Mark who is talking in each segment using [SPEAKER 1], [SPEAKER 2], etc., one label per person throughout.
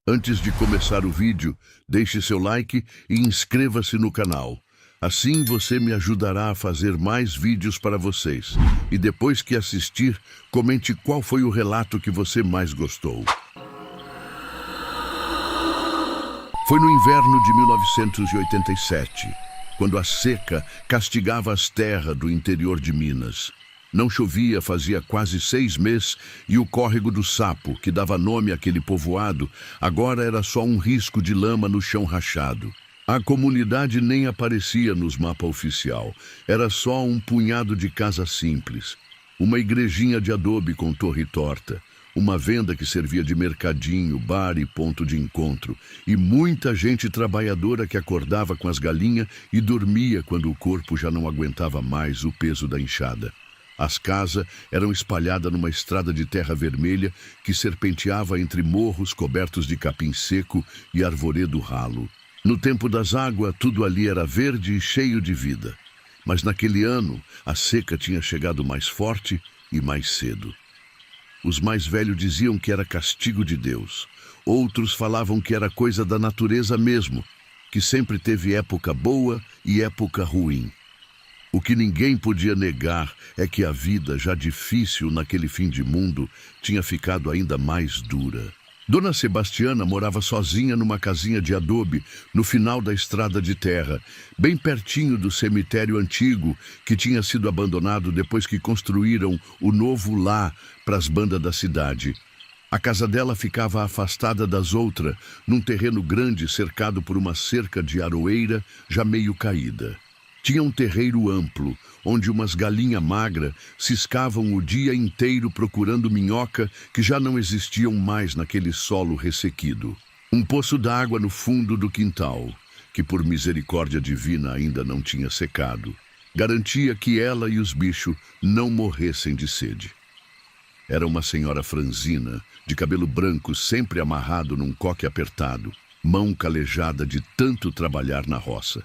[SPEAKER 1] Antes de começar o vídeo, deixe seu like e inscreva-se no canal. Assim você me ajudará a fazer mais vídeos para vocês. E depois que assistir, comente qual foi o relato que você mais gostou. Foi no inverno de 1987, quando a seca castigava as terras do interior de Minas. Não chovia fazia quase 6 meses e o córrego do Sapo, que dava nome àquele povoado, agora era só um risco de lama no chão rachado. A comunidade nem aparecia nos mapas oficial, era só um punhado de casas simples. Uma igrejinha de adobe com torre torta, uma venda que servia de mercadinho, bar e ponto de encontro, e muita gente trabalhadora que acordava com as galinhas e dormia quando o corpo já não aguentava mais o peso da enxada. As casas eram espalhadas numa estrada de terra vermelha que serpenteava entre morros cobertos de capim seco e arvoredo ralo. No tempo das águas, tudo ali era verde e cheio de vida. Mas naquele ano, a seca tinha chegado mais forte e mais cedo. Os mais velhos diziam que era castigo de Deus. Outros falavam que era coisa da natureza mesmo, que sempre teve época boa e época ruim. O que ninguém podia negar é que a vida, já difícil naquele fim de mundo, tinha ficado ainda mais dura. Dona Sebastiana morava sozinha numa casinha de adobe no final da estrada de terra, bem pertinho do cemitério antigo que tinha sido abandonado depois que construíram o novo lar para as bandas da cidade. A casa dela ficava afastada das outras, num terreno grande cercado por uma cerca de aroeira já meio caída. Tinha um terreiro amplo, onde umas galinhas magras ciscavam o dia inteiro procurando minhoca que já não existiam mais naquele solo ressequido. Um poço d'água no fundo do quintal, que por misericórdia divina ainda não tinha secado, garantia que ela e os bichos não morressem de sede. Era uma senhora franzina, de cabelo branco sempre amarrado num coque apertado, mão calejada de tanto trabalhar na roça.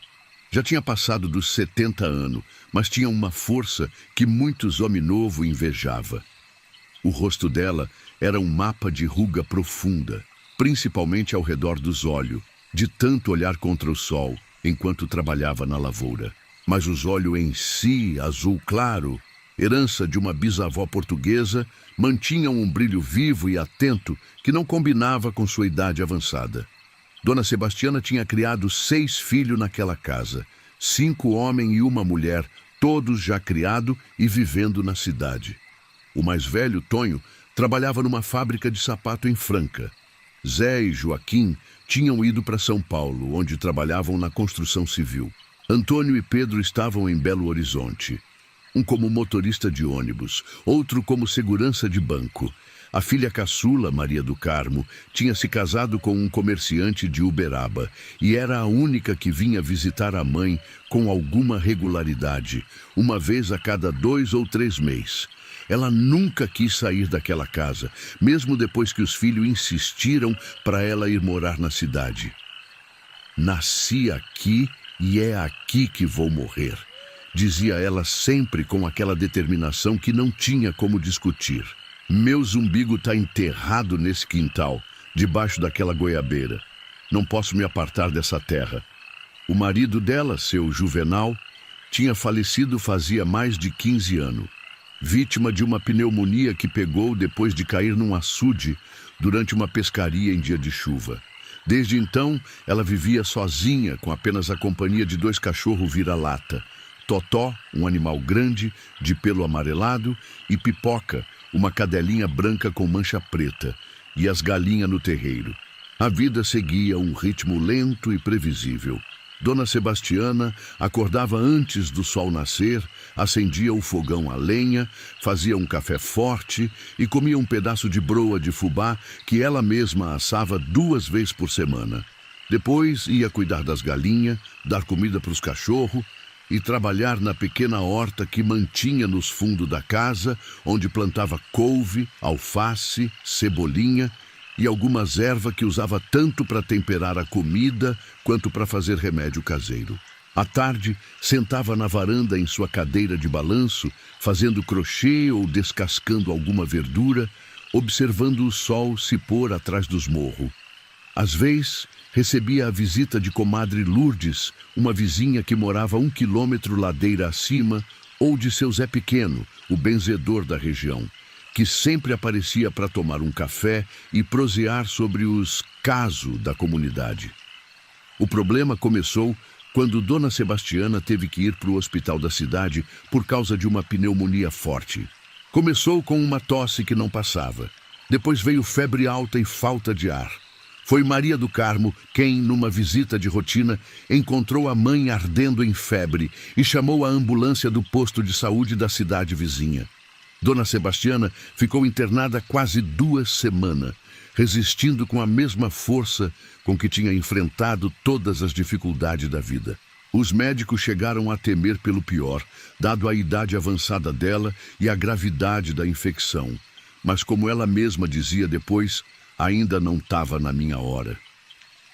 [SPEAKER 1] Já tinha passado dos 70 anos, mas tinha uma força que muitos homens novos invejava. O rosto dela era um mapa de ruga profunda, principalmente ao redor dos olhos, de tanto olhar contra o sol enquanto trabalhava na lavoura. Mas os olhos em si, azul claro, herança de uma bisavó portuguesa, mantinham um brilho vivo e atento que não combinava com sua idade avançada. Dona Sebastiana tinha criado 6 filhos naquela casa, 5 homens e uma mulher, todos já criados e vivendo na cidade. O mais velho, Tonho, trabalhava numa fábrica de sapato em Franca. Zé e Joaquim tinham ido para São Paulo, onde trabalhavam na construção civil. Antônio e Pedro estavam em Belo Horizonte. Um como motorista de ônibus, outro como segurança de banco. A filha caçula, Maria do Carmo, tinha se casado com um comerciante de Uberaba e era a única que vinha visitar a mãe com alguma regularidade, uma vez a cada 2 ou 3 meses. Ela nunca quis sair daquela casa, mesmo depois que os filhos insistiram para ela ir morar na cidade. Nasci aqui e é aqui que vou morrer, dizia ela sempre com aquela determinação que não tinha como discutir. Meu zumbigo está enterrado nesse quintal, debaixo daquela goiabeira. Não posso me apartar dessa terra. O marido dela, seu Juvenal, tinha falecido fazia mais de 15 anos, vítima de uma pneumonia que pegou depois de cair num açude durante uma pescaria em dia de chuva. Desde então, ela vivia sozinha, com apenas a companhia de 2 cachorros vira-lata. Totó, um animal grande, de pelo amarelado, e Pipoca, uma cadelinha branca com mancha preta, e as galinhas no terreiro. A vida seguia um ritmo lento e previsível. Dona Sebastiana acordava antes do sol nascer, acendia o fogão a lenha, fazia um café forte e comia um pedaço de broa de fubá que ela mesma assava 2 vezes por semana. Depois ia cuidar das galinhas, dar comida para os cachorros e trabalhar na pequena horta que mantinha nos fundos da casa, onde plantava couve, alface, cebolinha e algumas ervas que usava tanto para temperar a comida quanto para fazer remédio caseiro. À tarde, sentava na varanda em sua cadeira de balanço, fazendo crochê ou descascando alguma verdura, observando o sol se pôr atrás dos morros. Às vezes, recebia a visita de comadre Lourdes, uma vizinha que morava 1 quilômetro ladeira acima, ou de seu Zé Pequeno, o benzedor da região, que sempre aparecia para tomar um café e prosear sobre os casos da comunidade. O problema começou quando Dona Sebastiana teve que ir para o hospital da cidade por causa de uma pneumonia forte. Começou com uma tosse que não passava. Depois veio febre alta e falta de ar. Foi Maria do Carmo quem, numa visita de rotina, encontrou a mãe ardendo em febre e chamou a ambulância do posto de saúde da cidade vizinha. Dona Sebastiana ficou internada quase 2 semanas, resistindo com a mesma força com que tinha enfrentado todas as dificuldades da vida. Os médicos chegaram a temer pelo pior, dado a idade avançada dela e a gravidade da infecção. Mas como ela mesma dizia depois, ainda não estava na minha hora.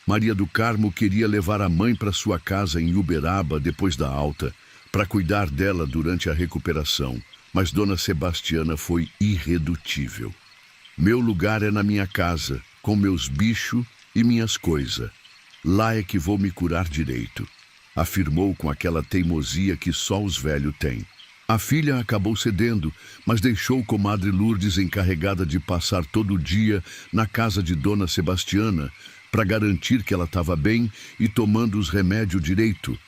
[SPEAKER 1] Maria do Carmo queria levar a mãe para sua casa em Uberaba depois da alta, para cuidar dela durante a recuperação, mas Dona Sebastiana foi irredutível. Meu lugar é na minha casa, com meus bichos e minhas coisas. Lá é que vou me curar direito, afirmou com aquela teimosia que só os velhos têm. A filha acabou cedendo, mas deixou comadre Lourdes encarregada de passar todo o dia na casa de Dona Sebastiana para garantir que ela estava bem e tomando os remédios direito.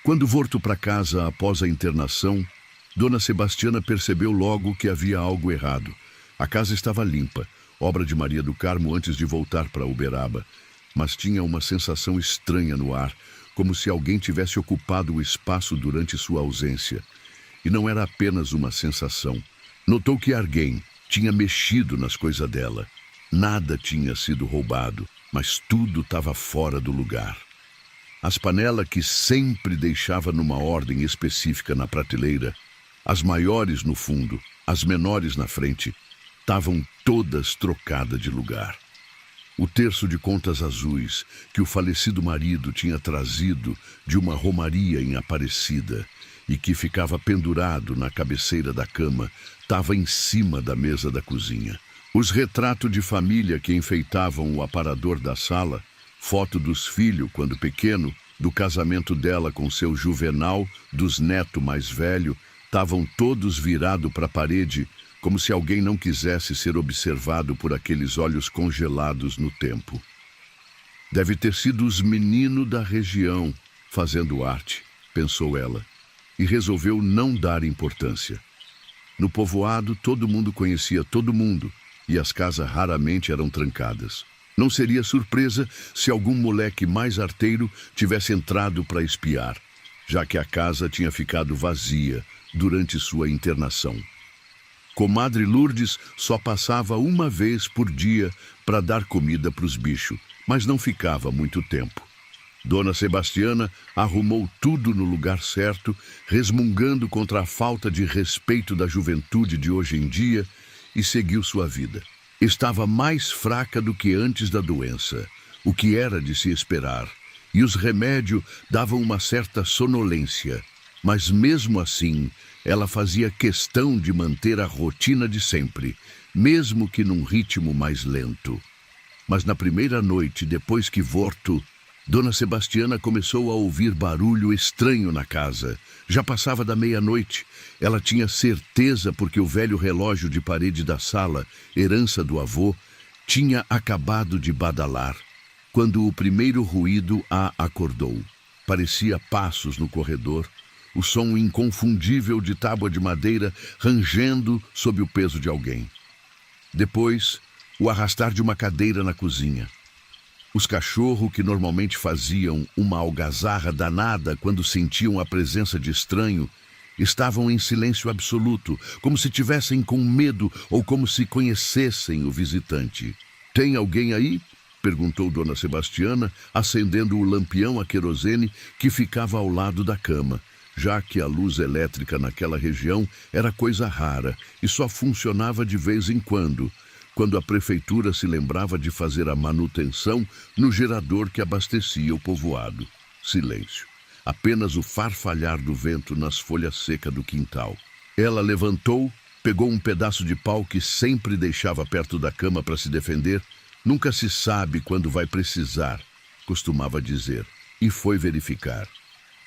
[SPEAKER 1] Quando voltou para casa após a internação, Dona Sebastiana percebeu logo que havia algo errado. A casa estava limpa, obra de Maria do Carmo antes de voltar para Uberaba, mas tinha uma sensação estranha no ar, como se alguém tivesse ocupado o espaço durante sua ausência. E não era apenas uma sensação. Notou que alguém tinha mexido nas coisas dela. Nada tinha sido roubado, mas tudo estava fora do lugar. As panelas que sempre deixava numa ordem específica na prateleira, as maiores no fundo, as menores na frente, estavam todas trocadas de lugar. O terço de contas azuis que o falecido marido tinha trazido de uma romaria em Aparecida e que ficava pendurado na cabeceira da cama, estava em cima da mesa da cozinha. Os retratos de família que enfeitavam o aparador da sala, foto dos filhos quando pequeno, do casamento dela com seu Juvenal, dos netos mais velho, estavam todos virados para a parede, como se alguém não quisesse ser observado por aqueles olhos congelados no tempo. Deve ter sido os meninos da região fazendo arte, pensou ela, e resolveu não dar importância. No povoado, todo mundo conhecia todo mundo, e as casas raramente eram trancadas. Não seria surpresa se algum moleque mais arteiro tivesse entrado para espiar, já que a casa tinha ficado vazia durante sua internação. Comadre Lourdes só passava uma vez por dia para dar comida para os bichos, mas não ficava muito tempo. Dona Sebastiana arrumou tudo no lugar certo, resmungando contra a falta de respeito da juventude de hoje em dia, e seguiu sua vida. Estava mais fraca do que antes da doença, o que era de se esperar, e os remédios davam uma certa sonolência, mas mesmo assim, ela fazia questão de manter a rotina de sempre, mesmo que num ritmo mais lento. Mas na primeira noite, depois que voltou, Dona Sebastiana começou a ouvir barulho estranho na casa. Já passava da meia-noite. Ela tinha certeza porque o velho relógio de parede da sala, herança do avô, tinha acabado de badalar, quando o primeiro ruído a acordou. Parecia passos no corredor, o som inconfundível de tábua de madeira rangendo sob o peso de alguém. Depois, o arrastar de uma cadeira na cozinha. Os cachorros, que normalmente faziam uma algazarra danada quando sentiam a presença de estranho, estavam em silêncio absoluto, como se tivessem com medo ou como se conhecessem o visitante. "Tem alguém aí?" perguntou Dona Sebastiana, acendendo o lampião a querosene que ficava ao lado da cama, já que a luz elétrica naquela região era coisa rara e só funcionava de vez em quando a prefeitura se lembrava de fazer a manutenção no gerador que abastecia o povoado. Silêncio. Apenas o farfalhar do vento nas folhas secas do quintal. Ela levantou, pegou um pedaço de pau que sempre deixava perto da cama para se defender, Nunca se sabe quando vai precisar, costumava dizer, e foi verificar.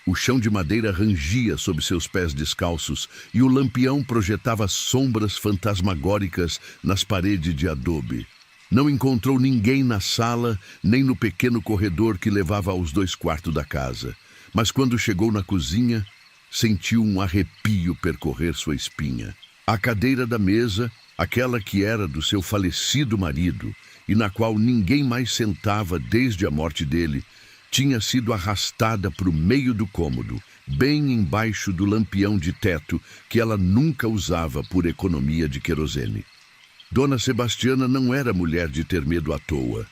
[SPEAKER 1] O chão de madeira rangia sob seus pés descalços e o lampião projetava sombras fantasmagóricas nas paredes de adobe. Não encontrou ninguém na sala, nem no pequeno corredor que levava aos 2 quartos da casa. Mas quando chegou na cozinha, sentiu um arrepio percorrer sua espinha. A cadeira da mesa, aquela que era do seu falecido marido e na qual ninguém mais sentava desde a morte dele, tinha sido arrastada para o meio do cômodo, bem embaixo do lampião de teto que ela nunca usava por economia de querosene. Dona Sebastiana não era mulher de ter medo à toa.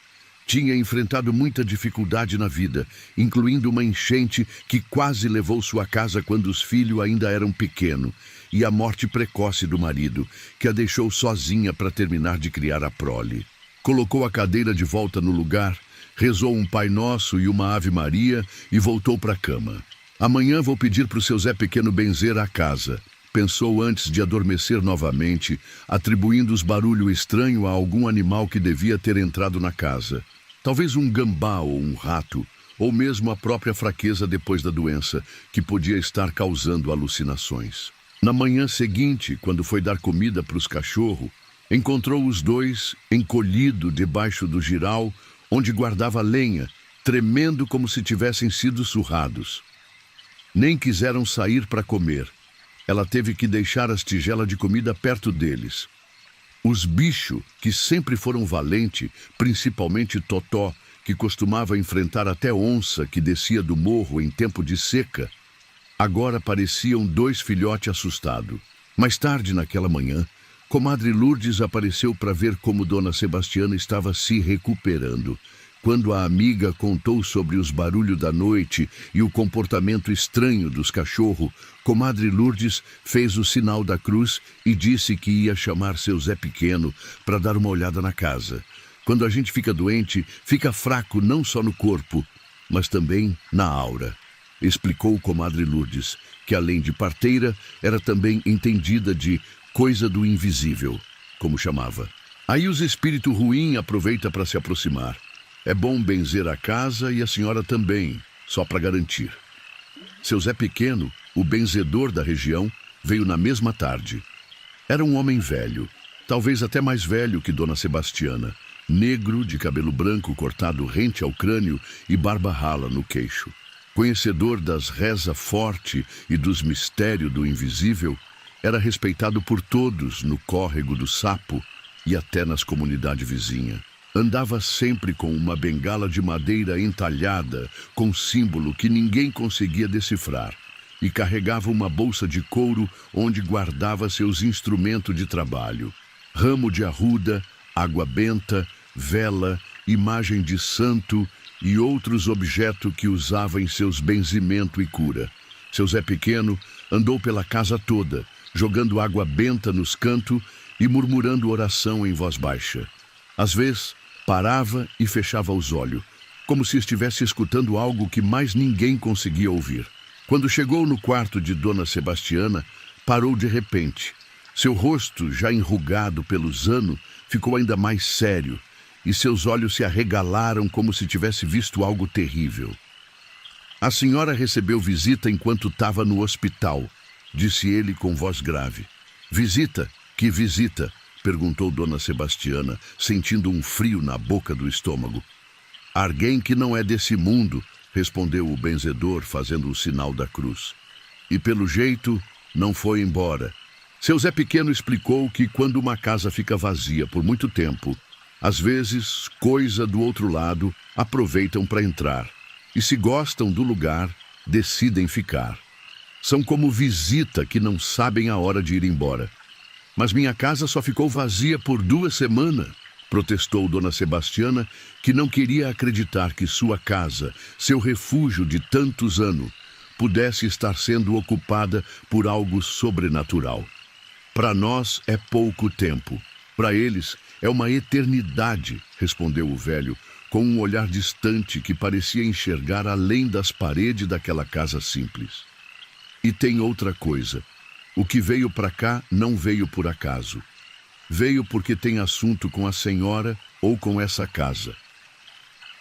[SPEAKER 1] Tinha enfrentado muita dificuldade na vida, incluindo uma enchente que quase levou sua casa quando os filhos ainda eram pequenos, e a morte precoce do marido, que a deixou sozinha para terminar de criar a prole. Colocou a cadeira de volta no lugar, rezou um Pai Nosso e uma Ave Maria e voltou para a cama. Amanhã vou pedir para o seu Zé Pequeno benzer a casa, pensou antes de adormecer novamente, atribuindo os barulhos estranhos a algum animal que devia ter entrado na casa. Talvez um gambá ou um rato, ou mesmo a própria fraqueza depois da doença, que podia estar causando alucinações. Na manhã seguinte, quando foi dar comida para os cachorros, encontrou os dois encolhidos debaixo do jiral, onde guardava lenha, tremendo como se tivessem sido surrados. Nem quiseram sair para comer. Ela teve que deixar as tigelas de comida perto deles. Os bichos, que sempre foram valentes, principalmente Totó, que costumava enfrentar até onça que descia do morro em tempo de seca, agora pareciam 2 filhotes assustados. Mais tarde naquela manhã, comadre Lourdes apareceu para ver como Dona Sebastiana estava se recuperando. Quando a amiga contou sobre os barulhos da noite e o comportamento estranho dos cachorros, comadre Lourdes fez o sinal da cruz e disse que ia chamar seu Zé Pequeno para dar uma olhada na casa. Quando a gente fica doente, fica fraco não só no corpo, mas também na aura, explicou comadre Lourdes, que além de parteira, era também entendida de coisa do invisível, como chamava. Aí os espíritos ruins aproveitam para se aproximar. É bom benzer a casa e a senhora também, só para garantir. Seu Zé Pequeno, o benzedor da região, veio na mesma tarde. Era um homem velho, talvez até mais velho que Dona Sebastiana, negro, de cabelo branco cortado rente ao crânio e barba rala no queixo. Conhecedor das rezas forte e dos mistérios do invisível, era respeitado por todos no córrego do Sapo e até nas comunidades vizinhas. Andava sempre com uma bengala de madeira entalhada, com símbolo que ninguém conseguia decifrar, e carregava uma bolsa de couro onde guardava seus instrumentos de trabalho. Ramo de arruda, água benta, vela, imagem de santo e outros objetos que usava em seus benzimentos e cura. Seu Zé Pequeno andou pela casa toda, jogando água benta nos cantos e murmurando oração em voz baixa. Às vezes, parava e fechava os olhos, como se estivesse escutando algo que mais ninguém conseguia ouvir. Quando chegou no quarto de Dona Sebastiana, parou de repente. Seu rosto, já enrugado pelos anos, ficou ainda mais sério, e seus olhos se arregalaram como se tivesse visto algo terrível. A senhora recebeu visita enquanto estava no hospital, disse ele com voz grave. Visita? Que visita? Perguntou Dona Sebastiana, sentindo um frio na boca do estômago. Alguém que não é desse mundo, respondeu o benzedor, fazendo o sinal da cruz. E pelo jeito, não foi embora. Seu Zé Pequeno explicou que quando uma casa fica vazia por muito tempo, às vezes, coisa do outro lado aproveitam para entrar. E se gostam do lugar, decidem ficar. São como visita que não sabem a hora de ir embora. Mas minha casa só ficou vazia por 2 semanas, protestou Dona Sebastiana, que não queria acreditar que sua casa, seu refúgio de tantos anos, pudesse estar sendo ocupada por algo sobrenatural. Para nós é pouco tempo, para eles é uma eternidade, respondeu o velho, com um olhar distante que parecia enxergar além das paredes daquela casa simples. E tem outra coisa. O que veio para cá não veio por acaso. Veio porque tem assunto com a senhora ou com essa casa.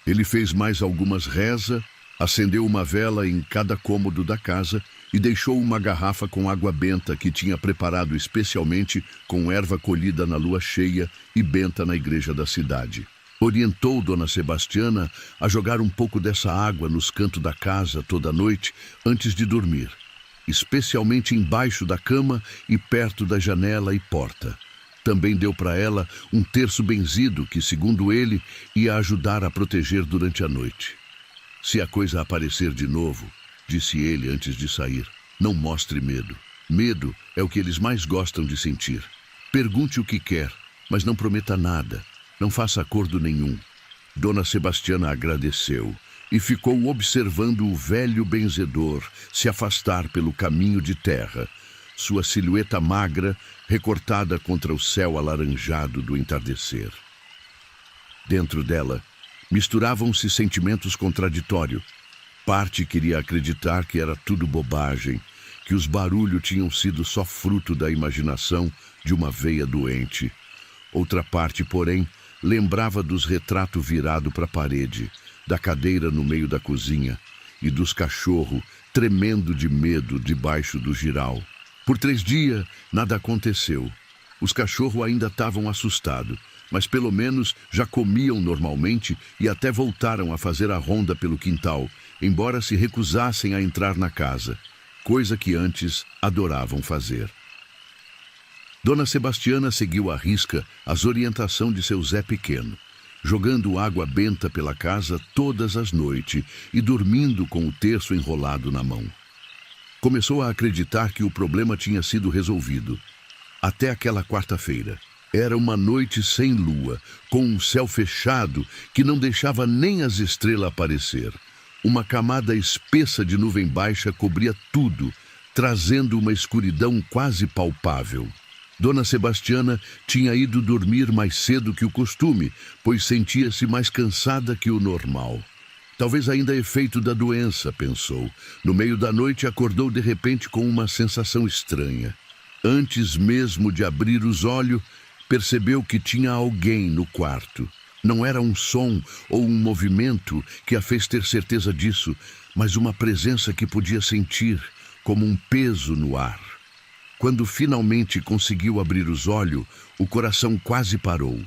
[SPEAKER 1] Ele fez mais algumas rezas, acendeu uma vela em cada cômodo da casa e deixou uma garrafa com água benta que tinha preparado especialmente com erva colhida na lua cheia e benta na igreja da cidade. Orientou Dona Sebastiana a jogar um pouco dessa água nos cantos da casa toda noite antes de dormir, especialmente embaixo da cama e perto da janela e porta. Também deu para ela um terço benzido que, segundo ele, ia ajudar a proteger durante a noite. Se a coisa aparecer de novo, disse ele antes de sair, não mostre medo. Medo é o que eles mais gostam de sentir. Pergunte o que quer, mas não prometa nada. Não faça acordo nenhum. Dona Sebastiana agradeceu e ficou observando o velho benzedor se afastar pelo caminho de terra, sua silhueta magra recortada contra o céu alaranjado do entardecer. Dentro dela, misturavam-se sentimentos contraditórios. Parte queria acreditar que era tudo bobagem, que os barulhos tinham sido só fruto da imaginação de uma veia doente. Outra parte, porém, lembrava dos retratos virados para a parede, da cadeira no meio da cozinha e dos cachorros tremendo de medo debaixo do giral. Por 3 dias, nada aconteceu. Os cachorros ainda estavam assustados, mas pelo menos já comiam normalmente e até voltaram a fazer a ronda pelo quintal, embora se recusassem a entrar na casa, coisa que antes adoravam fazer. Dona Sebastiana seguiu à risca as orientações de seu Zé Pequeno, jogando água benta pela casa todas as noites e dormindo com o terço enrolado na mão. Começou a acreditar que o problema tinha sido resolvido. Até aquela quarta-feira. Era uma noite sem lua, com um céu fechado que não deixava nem as estrelas aparecer. Uma camada espessa de nuvem baixa cobria tudo, trazendo uma escuridão quase palpável. Dona Sebastiana tinha ido dormir mais cedo que o costume, pois sentia-se mais cansada que o normal. Talvez ainda efeito da doença, pensou. No meio da noite acordou de repente com uma sensação estranha. Antes mesmo de abrir os olhos, percebeu que tinha alguém no quarto. Não era um som ou um movimento que a fez ter certeza disso, mas uma presença que podia sentir, como um peso no ar. Quando finalmente conseguiu abrir os olhos, o coração quase parou.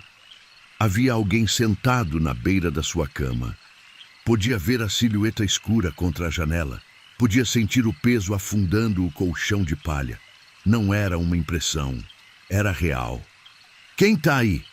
[SPEAKER 1] Havia alguém sentado na beira da sua cama. Podia ver a silhueta escura contra a janela. Podia sentir o peso afundando o colchão de palha. Não era uma impressão, era real. "Quem está aí?"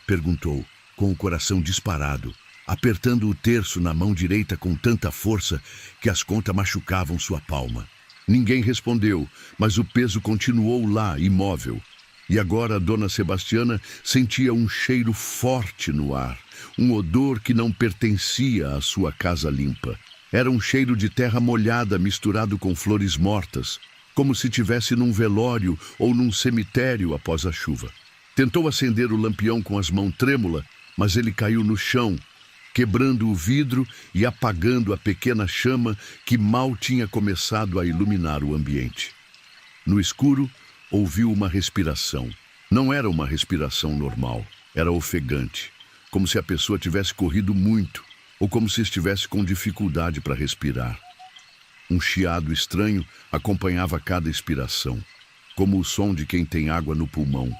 [SPEAKER 1] perguntou, com o coração disparado, apertando o terço na mão direita com tanta força que as contas machucavam sua palma. Ninguém respondeu, mas o peso continuou lá, imóvel. E agora Dona Sebastiana sentia um cheiro forte no ar, um odor que não pertencia à sua casa limpa. Era um cheiro de terra molhada misturado com flores mortas, como se estivesse num velório ou num cemitério após a chuva. Tentou acender o lampião com as mãos trêmulas, mas ele caiu no chão, quebrando o vidro e apagando a pequena chama que mal tinha começado a iluminar o ambiente. No escuro, ouviu uma respiração. Não era uma respiração normal, era ofegante, como se a pessoa tivesse corrido muito ou como se estivesse com dificuldade para respirar. Um chiado estranho acompanhava cada expiração, como o som de quem tem água no pulmão.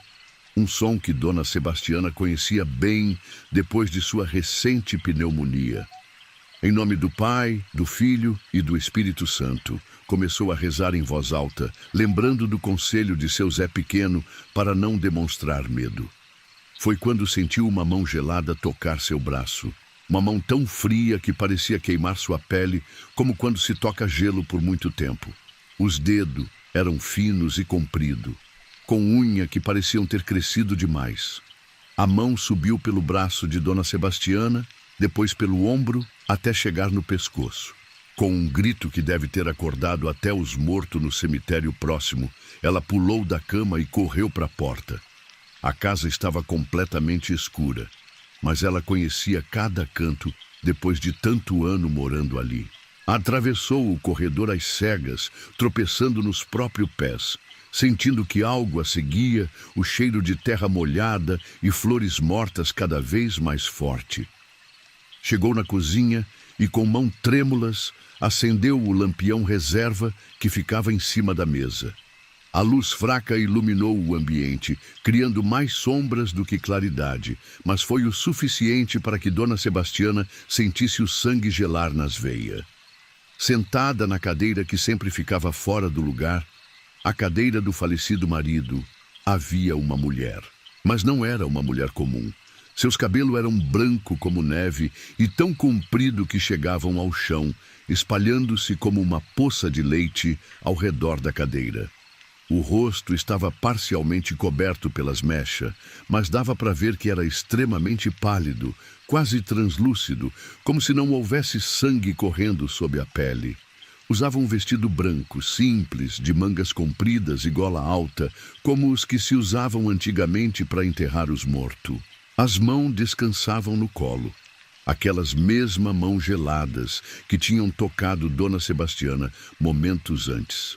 [SPEAKER 1] Um som que Dona Sebastiana conhecia bem depois de sua recente pneumonia. Em nome do Pai, do Filho e do Espírito Santo, começou a rezar em voz alta, lembrando do conselho de seu Zé Pequeno para não demonstrar medo. Foi quando sentiu uma mão gelada tocar seu braço. Uma mão tão fria que parecia queimar sua pele, como quando se toca gelo por muito tempo. Os dedos eram finos e compridos, com unha que pareciam ter crescido demais. A mão subiu pelo braço de Dona Sebastiana, depois pelo ombro, até chegar no pescoço. Com um grito que deve ter acordado até os mortos no cemitério próximo, ela pulou da cama e correu para a porta. A casa estava completamente escura, mas ela conhecia cada canto depois de tanto ano morando ali. Atravessou o corredor às cegas, tropeçando nos próprios pés, sentindo que algo a seguia, o cheiro de terra molhada e flores mortas cada vez mais forte. Chegou na cozinha e, com mãos trêmulas, acendeu o lampião reserva que ficava em cima da mesa. A luz fraca iluminou o ambiente, criando mais sombras do que claridade, mas foi o suficiente para que Dona Sebastiana sentisse o sangue gelar nas veias. Sentada na cadeira que sempre ficava fora do lugar, a cadeira do falecido marido, havia uma mulher. Mas não era uma mulher comum. Seus cabelos eram branco como neve e tão comprido que chegavam ao chão, espalhando-se como uma poça de leite ao redor da cadeira. O rosto estava parcialmente coberto pelas mechas, mas dava para ver que era extremamente pálido, quase translúcido, como se não houvesse sangue correndo sob a pele. Usava um vestido branco, simples, de mangas compridas e gola alta, como os que se usavam antigamente para enterrar os mortos. As mãos descansavam no colo. Aquelas mesmas mãos geladas que tinham tocado Dona Sebastiana momentos antes.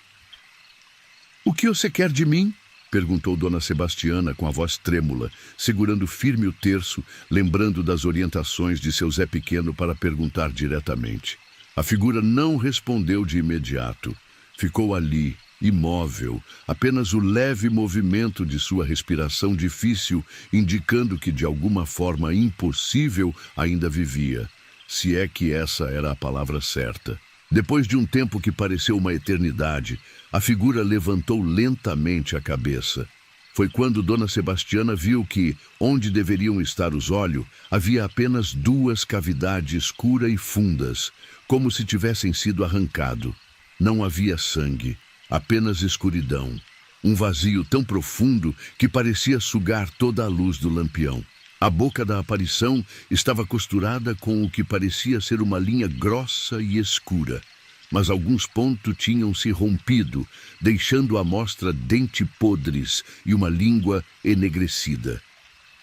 [SPEAKER 1] "O que você quer de mim?" perguntou Dona Sebastiana com a voz trêmula, segurando firme o terço, lembrando das orientações de seu Zé Pequeno para perguntar diretamente. A figura não respondeu de imediato. Ficou ali, imóvel, apenas o leve movimento de sua respiração difícil, indicando que de alguma forma impossível ainda vivia, se é que essa era a palavra certa. Depois de um tempo que pareceu uma eternidade, a figura levantou lentamente a cabeça. Foi quando Dona Sebastiana viu que, onde deveriam estar os olhos, havia apenas duas cavidades escuras e fundas, como se tivessem sido arrancado. Não havia sangue, apenas escuridão. Um vazio tão profundo que parecia sugar toda a luz do lampião. A boca da aparição estava costurada com o que parecia ser uma linha grossa e escura, mas alguns pontos tinham se rompido, deixando à mostra dentes podres e uma língua enegrecida.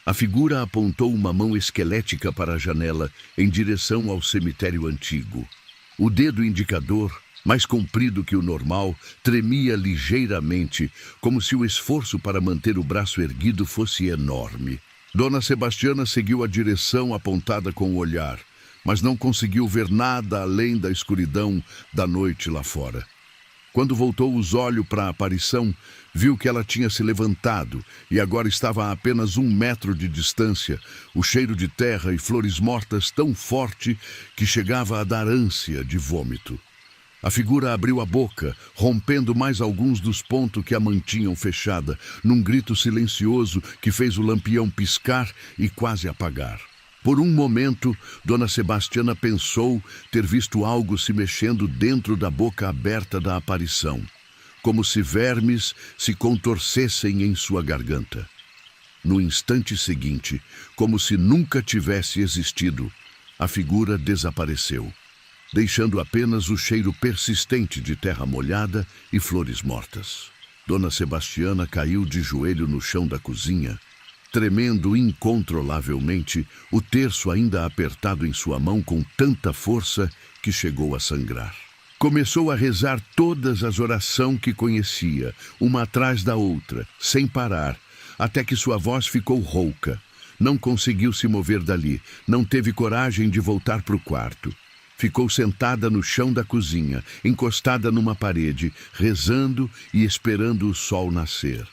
[SPEAKER 1] A figura apontou uma mão esquelética para a janela em direção ao cemitério antigo. O dedo indicador, mais comprido que o normal, tremia ligeiramente, como se o esforço para manter o braço erguido fosse enorme. Dona Sebastiana seguiu a direção apontada com o olhar, mas não conseguiu ver nada além da escuridão da noite lá fora. Quando voltou os olhos para a aparição, viu que ela tinha se levantado e agora estava a apenas 1 metro de distância, o cheiro de terra e flores mortas tão forte que chegava a dar ânsia de vômito. A figura abriu a boca, rompendo mais alguns dos pontos que a mantinham fechada, num grito silencioso que fez o lampião piscar e quase apagar. Por um momento, Dona Sebastiana pensou ter visto algo se mexendo dentro da boca aberta da aparição, como se vermes se contorcessem em sua garganta. No instante seguinte, como se nunca tivesse existido, a figura desapareceu, deixando apenas o cheiro persistente de terra molhada e flores mortas. Dona Sebastiana caiu de joelho no chão da cozinha, tremendo incontrolavelmente, o terço ainda apertado em sua mão com tanta força que chegou a sangrar. Começou a rezar todas as orações que conhecia, uma atrás da outra, sem parar, até que sua voz ficou rouca. Não conseguiu se mover dali, não teve coragem de voltar para o quarto. Ficou sentada no chão da cozinha, encostada numa parede, rezando e esperando o sol nascer.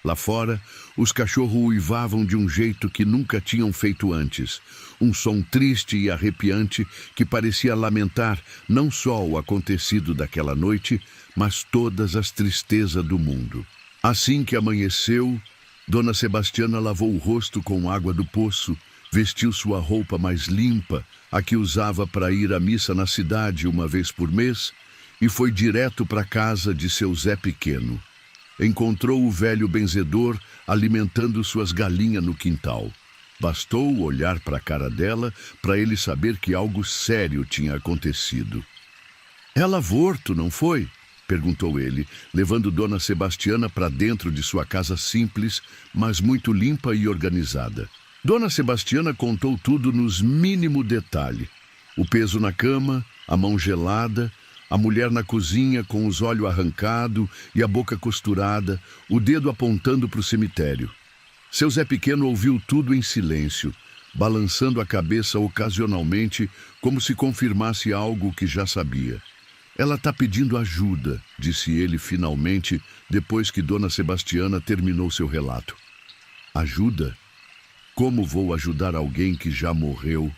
[SPEAKER 1] Lá fora, os cachorros uivavam de um jeito que nunca tinham feito antes. Um som triste e arrepiante que parecia lamentar não só o acontecido daquela noite, mas todas as tristezas do mundo. Assim que amanheceu, Dona Sebastiana lavou o rosto com água do poço, vestiu sua roupa mais limpa, a que usava para ir à missa na cidade uma vez por mês, e foi direto para a casa de seu Zé Pequeno. Encontrou o velho benzedor alimentando suas galinhas no quintal. Bastou olhar para a cara dela para ele saber que algo sério tinha acontecido. "Ela avorto, não foi?" perguntou ele, levando Dona Sebastiana para dentro de sua casa simples, mas muito limpa e organizada. Dona Sebastiana contou tudo nos mínimos detalhes. O peso na cama, a mão gelada, A mulher na cozinha com os olhos arrancados e a boca costurada, o dedo apontando para o cemitério. Seu Zé Pequeno ouviu tudo em silêncio, balançando a cabeça ocasionalmente, como se confirmasse algo que já sabia. Ela está pedindo ajuda, disse ele finalmente, depois que Dona Sebastiana terminou seu relato. Ajuda? Como vou ajudar alguém que já morreu?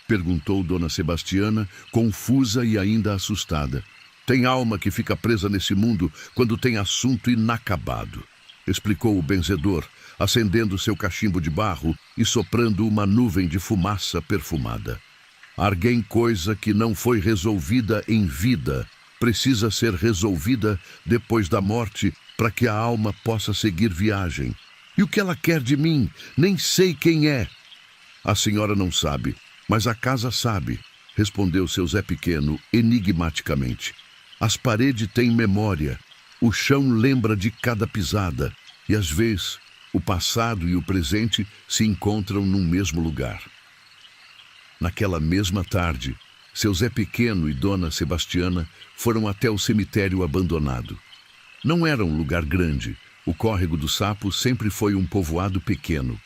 [SPEAKER 1] Perguntou Dona Sebastiana, confusa e ainda assustada. Tem alma que fica presa nesse mundo quando tem assunto inacabado, explicou o benzedor, acendendo seu cachimbo de barro e soprando uma nuvem de fumaça perfumada. Alguém coisa que não foi resolvida em vida precisa ser resolvida depois da morte para que a alma possa seguir viagem. E o que ela quer de mim? Nem sei quem é. A senhora não sabe, mas a casa sabe, respondeu seu Zé Pequeno enigmaticamente. As paredes têm memória, o chão lembra de cada pisada, e às vezes o passado e o presente se encontram num mesmo lugar. Naquela mesma tarde, seu Zé Pequeno e Dona Sebastiana foram até o cemitério abandonado. Não era um lugar grande, o Córrego do Sapo sempre foi um povoado pequeno,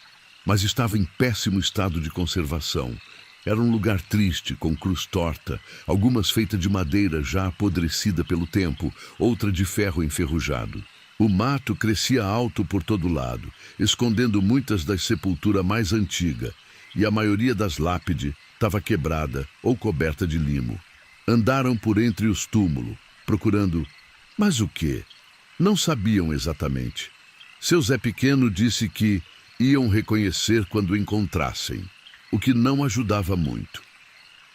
[SPEAKER 1] mas estava em péssimo estado de conservação. Era um lugar triste, com cruz torta, algumas feitas de madeira já apodrecida pelo tempo, outra de ferro enferrujado. O mato crescia alto por todo lado, escondendo muitas das sepulturas mais antigas, e a maioria das lápides estava quebrada ou coberta de limo. Andaram por entre os túmulos, procurando... Mas o quê? Não sabiam exatamente. Seu Zé Pequeno disse que iam reconhecer quando encontrassem, o que não ajudava muito.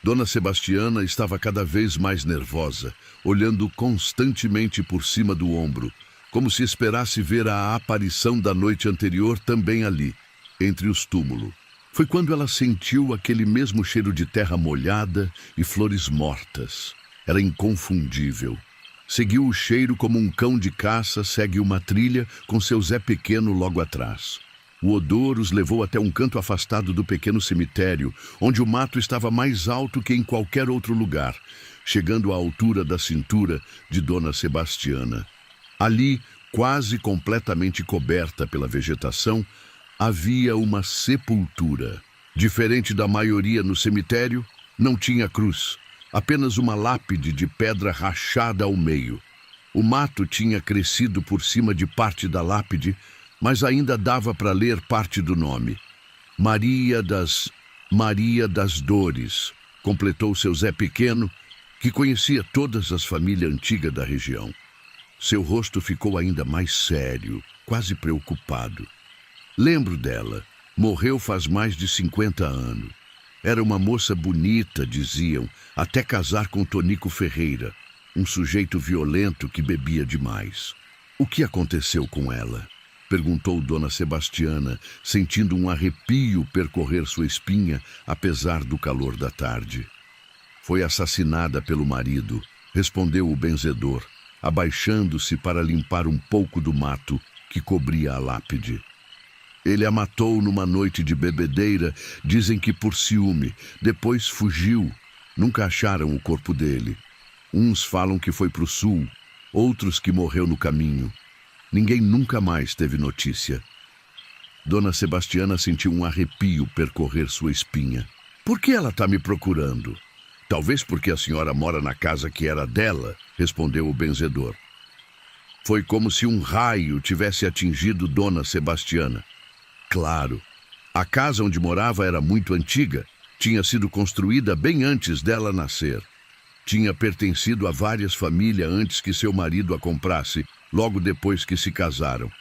[SPEAKER 1] Dona Sebastiana estava cada vez mais nervosa, olhando constantemente por cima do ombro, como se esperasse ver a aparição da noite anterior também ali, entre os túmulos. Foi quando ela sentiu aquele mesmo cheiro de terra molhada e flores mortas. Era inconfundível. Seguiu o cheiro como um cão de caça segue uma trilha com seu Zé Pequeno logo atrás. O odor os levou até um canto afastado do pequeno cemitério, onde o mato estava mais alto que em qualquer outro lugar, chegando à altura da cintura de Dona Sebastiana. Ali, quase completamente coberta pela vegetação, havia uma sepultura. Diferente da maioria no cemitério, não tinha cruz, apenas uma lápide de pedra rachada ao meio. O mato tinha crescido por cima de parte da lápide, mas ainda dava para ler parte do nome. Maria das Dores, completou seu Zé Pequeno, que conhecia todas as famílias antigas da região. Seu rosto ficou ainda mais sério, quase preocupado. Lembro dela. Morreu faz mais de 50 anos. Era uma moça bonita, diziam, até casar com Tonico Ferreira, um sujeito violento que bebia demais. O que aconteceu com ela? Perguntou Dona Sebastiana, sentindo um arrepio percorrer sua espinha, apesar do calor da tarde. Foi assassinada pelo marido, respondeu o benzedor, abaixando-se para limpar um pouco do mato que cobria a lápide. Ele a matou numa noite de bebedeira, dizem que por ciúme. Depois fugiu. Nunca acharam o corpo dele. Uns falam que foi para o sul, outros que morreu no caminho. Ninguém nunca mais teve notícia. Dona Sebastiana sentiu um arrepio percorrer sua espinha. Por que ela está me procurando? Talvez porque a senhora mora na casa que era dela, respondeu o benzedor. Foi como se um raio tivesse atingido Dona Sebastiana. Claro, a casa onde morava era muito antiga, tinha sido construída bem antes dela nascer. Tinha pertencido a várias famílias antes que seu marido a comprasse, logo depois que se casaram.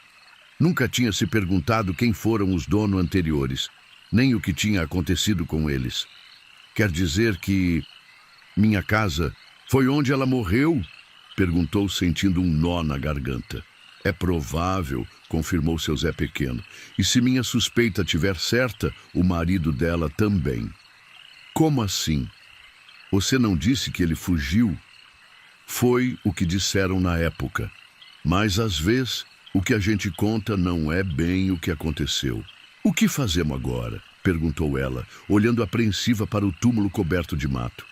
[SPEAKER 1] Nunca tinha se perguntado quem foram os donos anteriores, nem o que tinha acontecido com eles. Quer dizer que minha casa foi onde ela morreu? Perguntou, sentindo um nó na garganta. É provável, confirmou seu Zé Pequeno. E se minha suspeita tiver certa, o marido dela também. Como assim? Você não disse que ele fugiu? Foi o que disseram na época. Mas, às vezes, o que a gente conta não é bem o que aconteceu. O que fazemos agora? Perguntou ela, olhando apreensiva para o túmulo coberto de mato.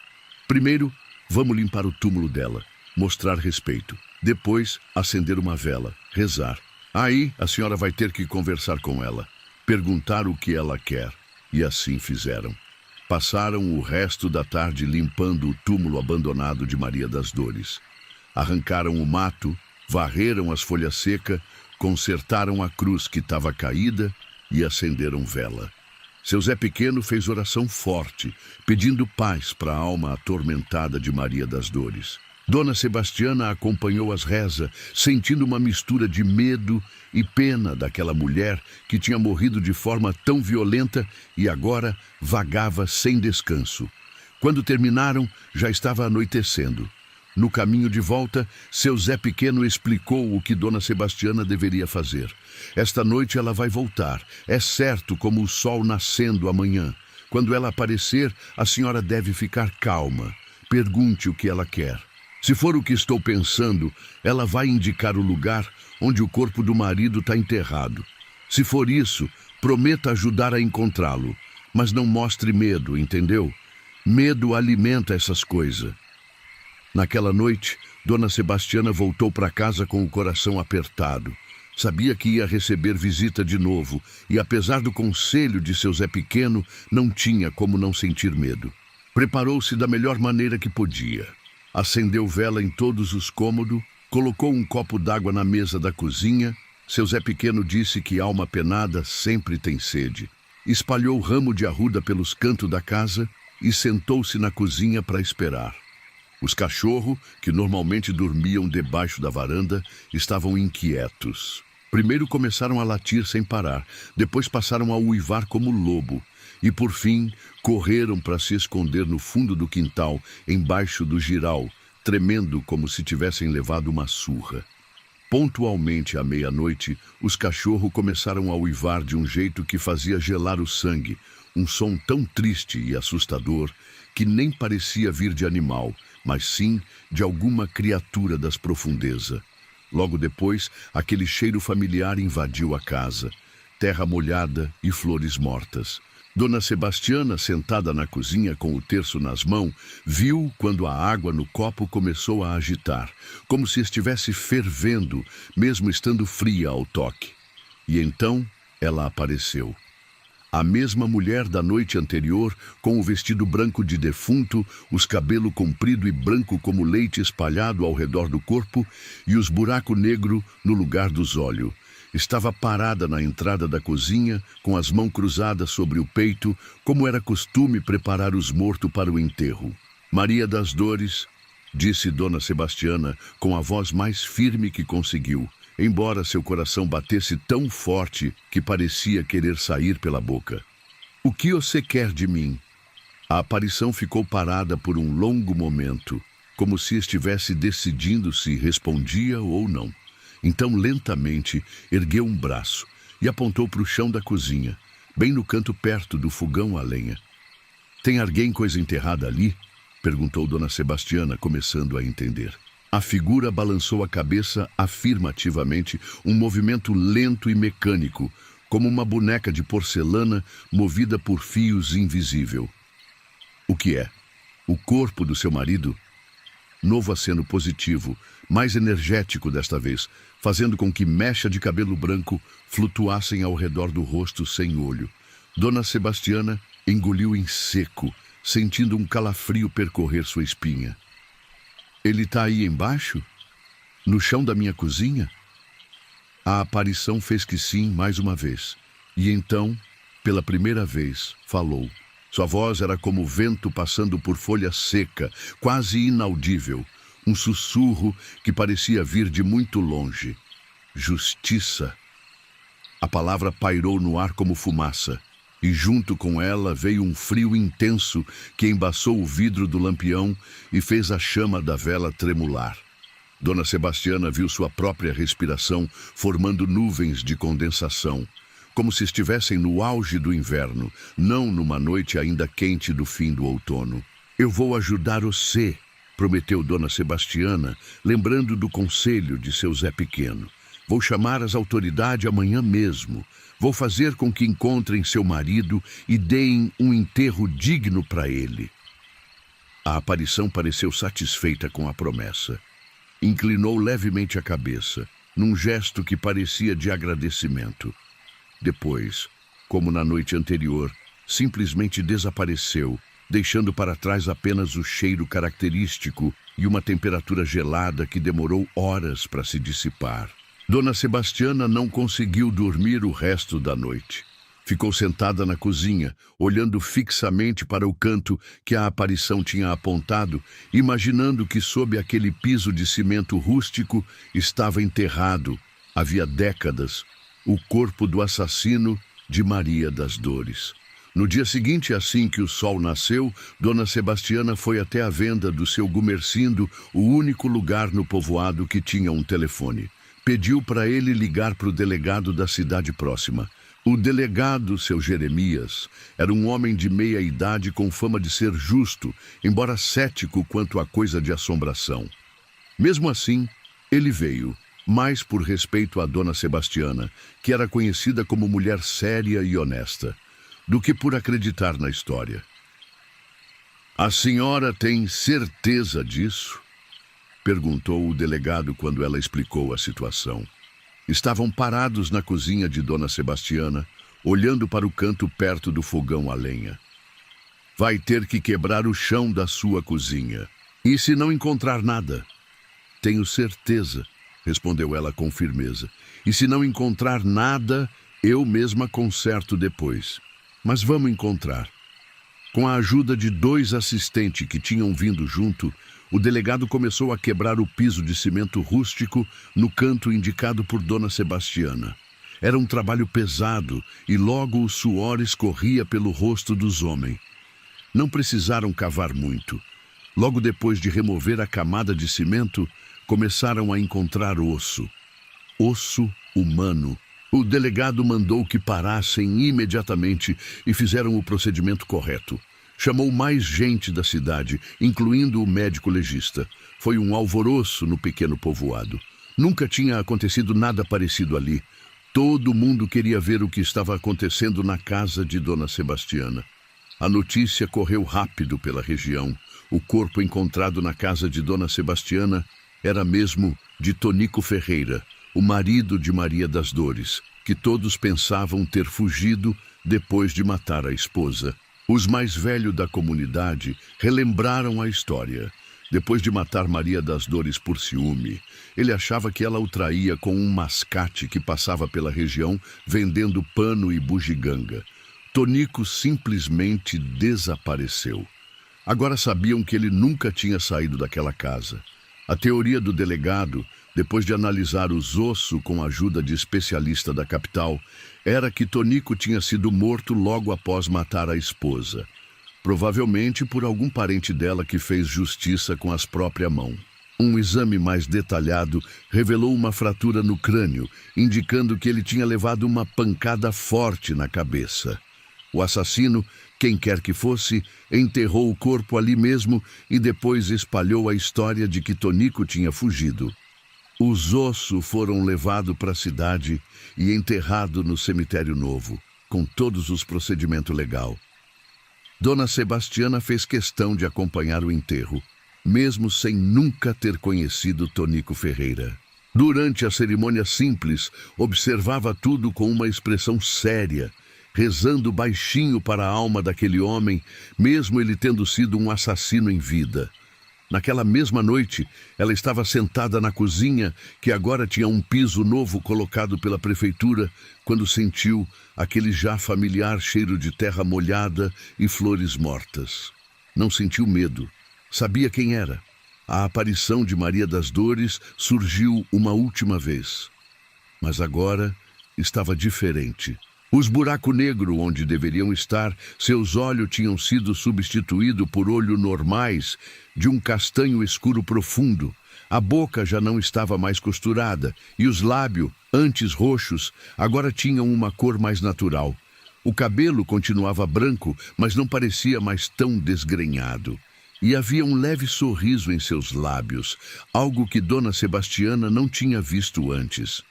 [SPEAKER 1] Primeiro, Vamos limpar o túmulo dela, mostrar respeito. Depois, acender uma vela, rezar. Aí, a senhora vai ter que conversar com ela, perguntar o que ela quer. E assim fizeram. Passaram o resto da tarde limpando o túmulo abandonado de Maria das Dores. Arrancaram o mato, varreram as folhas secas, consertaram a cruz que estava caída e acenderam vela. Seu Zé Pequeno fez oração forte, pedindo paz para a alma atormentada de Maria das Dores. Dona Sebastiana acompanhou as rezas, sentindo uma mistura de medo e pena daquela mulher que tinha morrido de forma tão violenta e agora vagava sem descanso. Quando terminaram, já estava anoitecendo. No caminho de volta, seu Zé Pequeno explicou o que Dona Sebastiana deveria fazer. Esta noite ela vai voltar, é certo, como o sol nascendo amanhã. Quando ela aparecer, a senhora deve ficar calma. Pergunte o que ela quer. Se for o que estou pensando, ela vai indicar o lugar onde o corpo do marido está enterrado. Se for isso, prometa ajudar a encontrá-lo, mas não mostre medo, entendeu? Medo alimenta essas coisas. Naquela noite, Dona Sebastiana voltou para casa com o coração apertado. Sabia que ia receber visita de novo e, apesar do conselho de seu Zé Pequeno, não tinha como não sentir medo. Preparou-se da melhor maneira que podia. Acendeu vela em todos os cômodos, colocou um copo d'água na mesa da cozinha. Seu Zé Pequeno disse que alma penada sempre tem sede. Espalhou ramo de arruda pelos cantos da casa e sentou-se na cozinha para esperar. Os cachorros, que normalmente dormiam debaixo da varanda, estavam inquietos. Primeiro começaram a latir sem parar, depois passaram a uivar como lobo. E, por fim, correram para se esconder no fundo do quintal, embaixo do jiral, tremendo como se tivessem levado uma surra. Pontualmente à meia-noite, os cachorros começaram a uivar de um jeito que fazia gelar o sangue, um som tão triste e assustador que nem parecia vir de animal, mas sim de alguma criatura das profundezas. Logo depois, aquele cheiro familiar invadiu a casa, terra molhada e flores mortas. Dona Sebastiana, sentada na cozinha com o terço nas mãos, viu quando a água no copo começou a agitar, como se estivesse fervendo, mesmo estando fria ao toque. E então ela apareceu. A mesma mulher da noite anterior, com o vestido branco de defunto, os cabelos comprido e branco como leite espalhado ao redor do corpo e os buracos negros no lugar dos olhos. Estava parada na entrada da cozinha, com as mãos cruzadas sobre o peito, como era costume preparar os mortos para o enterro. Maria das Dores, disse Dona Sebastiana, com a voz mais firme que conseguiu, embora seu coração batesse tão forte que parecia querer sair pela boca. O que você quer de mim? A aparição ficou parada por um longo momento, como se estivesse decidindo se respondia ou não. Então, lentamente, ergueu um braço e apontou para o chão da cozinha, bem no canto perto do fogão a lenha. Tem alguém coisa enterrada ali? Perguntou Dona Sebastiana, começando a entender. A figura balançou a cabeça afirmativamente, um movimento lento e mecânico, como uma boneca de porcelana movida por fios invisível. O que é? O corpo do seu marido? Novo aceno positivo, mais energético desta vez, fazendo com que mecha de cabelo branco flutuassem ao redor do rosto sem olho. Dona Sebastiana engoliu em seco, sentindo um calafrio percorrer sua espinha. Ele está aí embaixo? No chão da minha cozinha? A aparição fez que sim mais uma vez. E então, pela primeira vez, falou. Sua voz era como vento passando por folha seca, quase inaudível. Um sussurro que parecia vir de muito longe. Justiça. A palavra pairou no ar como fumaça. E junto com ela veio um frio intenso que embaçou o vidro do lampião e fez a chama da vela tremular. Dona Sebastiana viu sua própria respiração formando nuvens de condensação, como se estivessem no auge do inverno, não numa noite ainda quente do fim do outono. Eu vou ajudar você, prometeu Dona Sebastiana, lembrando do conselho de seu Zé Pequeno. Vou chamar as autoridades amanhã mesmo. Vou fazer com que encontrem seu marido e deem um enterro digno para ele. A aparição pareceu satisfeita com a promessa. Inclinou levemente a cabeça, num gesto que parecia de agradecimento. Depois, como na noite anterior, simplesmente desapareceu, deixando para trás apenas o cheiro característico e uma temperatura gelada que demorou horas para se dissipar. Dona Sebastiana não conseguiu dormir o resto da noite. Ficou sentada na cozinha, olhando fixamente para o canto que a aparição tinha apontado, imaginando que sob aquele piso de cimento rústico estava enterrado, havia décadas, o corpo do assassino de Maria das Dores. No dia seguinte, assim que o sol nasceu, Dona Sebastiana foi até a venda do seu Gumercindo, o único lugar no povoado que tinha um telefone. Pediu para ele ligar para o delegado da cidade próxima. O delegado, seu Jeremias, era um homem de meia idade com fama de ser justo, embora cético quanto à coisa de assombração. Mesmo assim, ele veio, mais por respeito à Dona Sebastiana, que era conhecida como mulher séria e honesta, do que por acreditar na história. "A senhora tem certeza disso?" perguntou o delegado quando ela explicou a situação. Estavam parados na cozinha de Dona Sebastiana, olhando para o canto perto do fogão a lenha. "Vai ter que quebrar o chão da sua cozinha. E se não encontrar nada?" "Tenho certeza", respondeu ela com firmeza. "E se não encontrar nada, eu mesma conserto depois. Mas vamos encontrar." Com a ajuda de 2 assistentes que tinham vindo junto, o delegado começou a quebrar o piso de cimento rústico no canto indicado por Dona Sebastiana. Era um trabalho pesado e logo o suor escorria pelo rosto dos homens. Não precisaram cavar muito. Logo depois de remover a camada de cimento, começaram a encontrar osso. Osso humano. O delegado mandou que parassem imediatamente e fizeram o procedimento correto. Chamou mais gente da cidade, incluindo o médico legista. Foi um alvoroço no pequeno povoado. Nunca tinha acontecido nada parecido ali. Todo mundo queria ver o que estava acontecendo na casa de Dona Sebastiana. A notícia correu rápido pela região. O corpo encontrado na casa de Dona Sebastiana era mesmo de Tonico Ferreira, o marido de Maria das Dores, que todos pensavam ter fugido depois de matar a esposa. Os mais velhos da comunidade relembraram a história. Depois de matar Maria das Dores por ciúme, ele achava que ela o traía com um mascate que passava pela região vendendo pano e bugiganga. Tonico simplesmente desapareceu. Agora sabiam que ele nunca tinha saído daquela casa. A teoria do delegado, depois de analisar os ossos com a ajuda de especialista da capital, era que Tonico tinha sido morto logo após matar a esposa. Provavelmente por algum parente dela que fez justiça com as próprias mãos. Um exame mais detalhado revelou uma fratura no crânio, indicando que ele tinha levado uma pancada forte na cabeça. O assassino, quem quer que fosse, enterrou o corpo ali mesmo e depois espalhou a história de que Tonico tinha fugido. Os ossos foram levados para a cidade e enterrados no cemitério novo, com todos os procedimentos legais. Dona Sebastiana fez questão de acompanhar o enterro, mesmo sem nunca ter conhecido Tonico Ferreira. Durante a cerimônia simples, observava tudo com uma expressão séria, rezando baixinho para a alma daquele homem, mesmo ele tendo sido um assassino em vida. Naquela mesma noite, ela estava sentada na cozinha, que agora tinha um piso novo colocado pela prefeitura, quando sentiu aquele já familiar cheiro de terra molhada e flores mortas. Não sentiu medo. Sabia quem era. A aparição de Maria das Dores surgiu uma última vez. Mas agora estava diferente. Os buracos negros onde deveriam estar, seus olhos tinham sido substituídos por olhos normais, de um castanho escuro profundo. A boca já não estava mais costurada, e os lábios, antes roxos, agora tinham uma cor mais natural. O cabelo continuava branco, mas não parecia mais tão desgrenhado. E havia um leve sorriso em seus lábios, algo que Dona Sebastiana não tinha visto antes.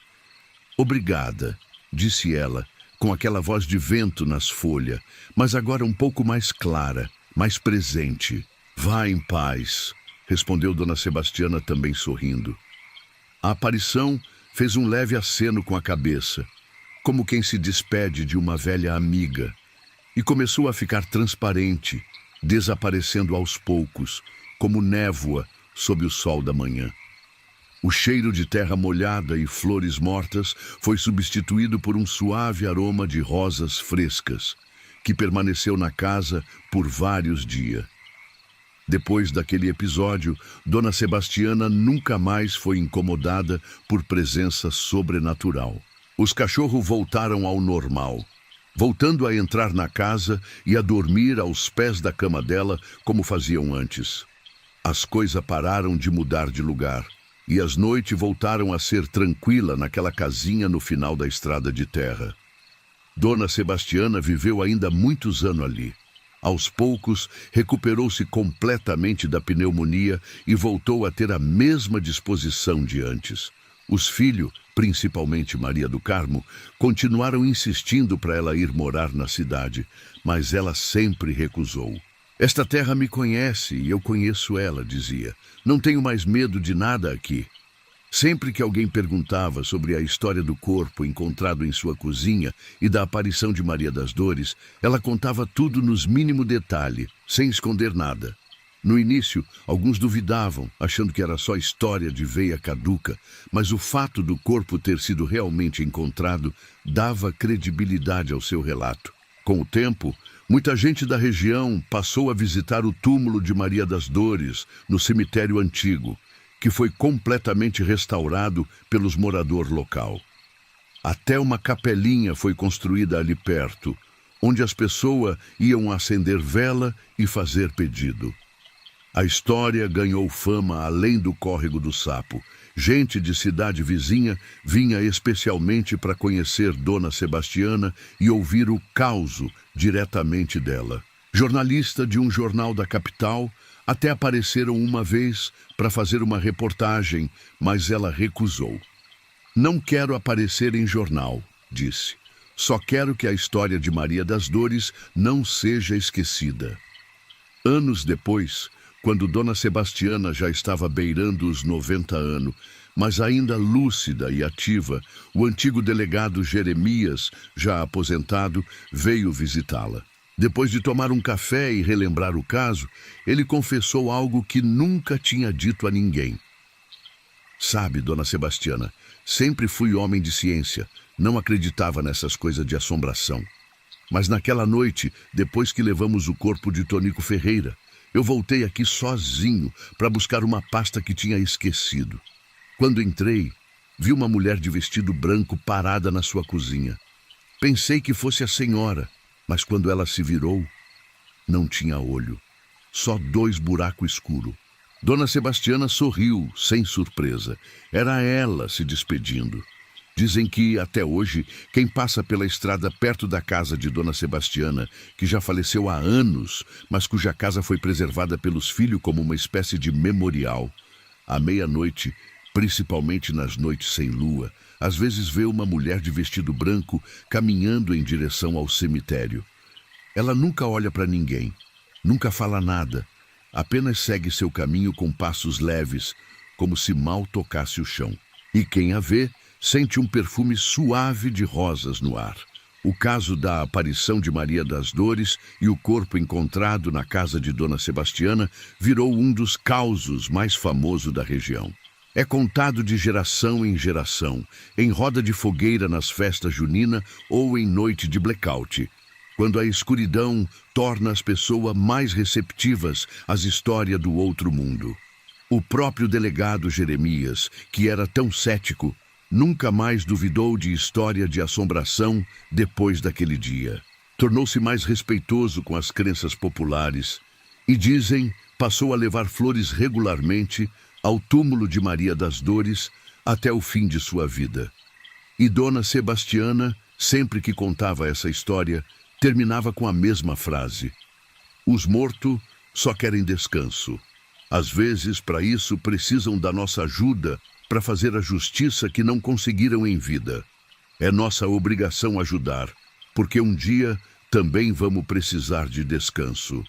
[SPEAKER 1] "Obrigada", disse ela, com aquela voz de vento nas folhas, mas agora um pouco mais clara, mais presente. Vá em paz, respondeu Dona Sebastiana também sorrindo. A aparição fez um leve aceno com a cabeça, como quem se despede de uma velha amiga, e começou a ficar transparente, desaparecendo aos poucos, como névoa sob o sol da manhã. O cheiro de terra molhada e flores mortas foi substituído por um suave aroma de rosas frescas, que permaneceu na casa por vários dias. Depois daquele episódio, Dona Sebastiana nunca mais foi incomodada por presença sobrenatural. Os cachorros voltaram ao normal, voltando a entrar na casa e a dormir aos pés da cama dela como faziam antes. As coisas pararam de mudar de lugar e as noites voltaram a ser tranquila naquela casinha no final da estrada de terra. Dona Sebastiana viveu ainda muitos anos ali. Aos poucos, recuperou-se completamente da pneumonia e voltou a ter a mesma disposição de antes. Os filhos, principalmente Maria do Carmo, continuaram insistindo para ela ir morar na cidade, mas ela sempre recusou. Esta terra me conhece e eu conheço ela, dizia. Não tenho mais medo de nada aqui. Sempre que alguém perguntava sobre a história do corpo encontrado em sua cozinha e da aparição de Maria das Dores, ela contava tudo nos mínimos detalhes, sem esconder nada. No início, alguns duvidavam, achando que era só história de veia caduca, mas o fato do corpo ter sido realmente encontrado dava credibilidade ao seu relato. Com o tempo, muita gente da região passou a visitar o túmulo de Maria das Dores, no cemitério antigo, que foi completamente restaurado pelos moradores local. Até uma capelinha foi construída ali perto, onde as pessoas iam acender vela e fazer pedido. A história ganhou fama além do Córrego do Sapo. Gente de cidade vizinha vinha especialmente para conhecer Dona Sebastiana e ouvir o causo diretamente dela. Jornalista de um jornal da capital até apareceram uma vez para fazer uma reportagem, mas ela recusou. Não quero aparecer em jornal, disse. Só quero que a história de Maria das Dores não seja esquecida. Anos depois, quando Dona Sebastiana já estava beirando os 90 anos, mas ainda lúcida e ativa, o antigo delegado Jeremias, já aposentado, veio visitá-la. Depois de tomar um café e relembrar o caso, ele confessou algo que nunca tinha dito a ninguém. Sabe, Dona Sebastiana, sempre fui homem de ciência, não acreditava nessas coisas de assombração. Mas naquela noite, depois que levamos o corpo de Tonico Ferreira, eu voltei aqui sozinho para buscar uma pasta que tinha esquecido. Quando entrei, vi uma mulher de vestido branco parada na sua cozinha. Pensei que fosse a senhora, mas quando ela se virou, não tinha olho, só 2 buracos escuros. Dona Sebastiana sorriu, sem surpresa. Era ela se despedindo. Dizem que, até hoje, quem passa pela estrada perto da casa de Dona Sebastiana, que já faleceu há anos, mas cuja casa foi preservada pelos filhos como uma espécie de memorial, à meia-noite, principalmente nas noites sem lua, às vezes vê uma mulher de vestido branco caminhando em direção ao cemitério. Ela nunca olha para ninguém, nunca fala nada, apenas segue seu caminho com passos leves, como se mal tocasse o chão. E quem a vê, sente um perfume suave de rosas no ar. O caso da aparição de Maria das Dores e o corpo encontrado na casa de Dona Sebastiana virou um dos causos mais famosos da região. É contado de geração em geração, em roda de fogueira nas festas juninas ou em noite de blackout, quando a escuridão torna as pessoas mais receptivas às histórias do outro mundo. O próprio delegado Jeremias, que era tão cético, nunca mais duvidou de história de assombração depois daquele dia. Tornou-se mais respeitoso com as crenças populares e, dizem, passou a levar flores regularmente ao túmulo de Maria das Dores até o fim de sua vida. E Dona Sebastiana, sempre que contava essa história, terminava com a mesma frase: os mortos só querem descanso. Às vezes, para isso, precisam da nossa ajuda para fazer a justiça que não conseguiram em vida. É nossa obrigação ajudar, porque um dia também vamos precisar de descanso.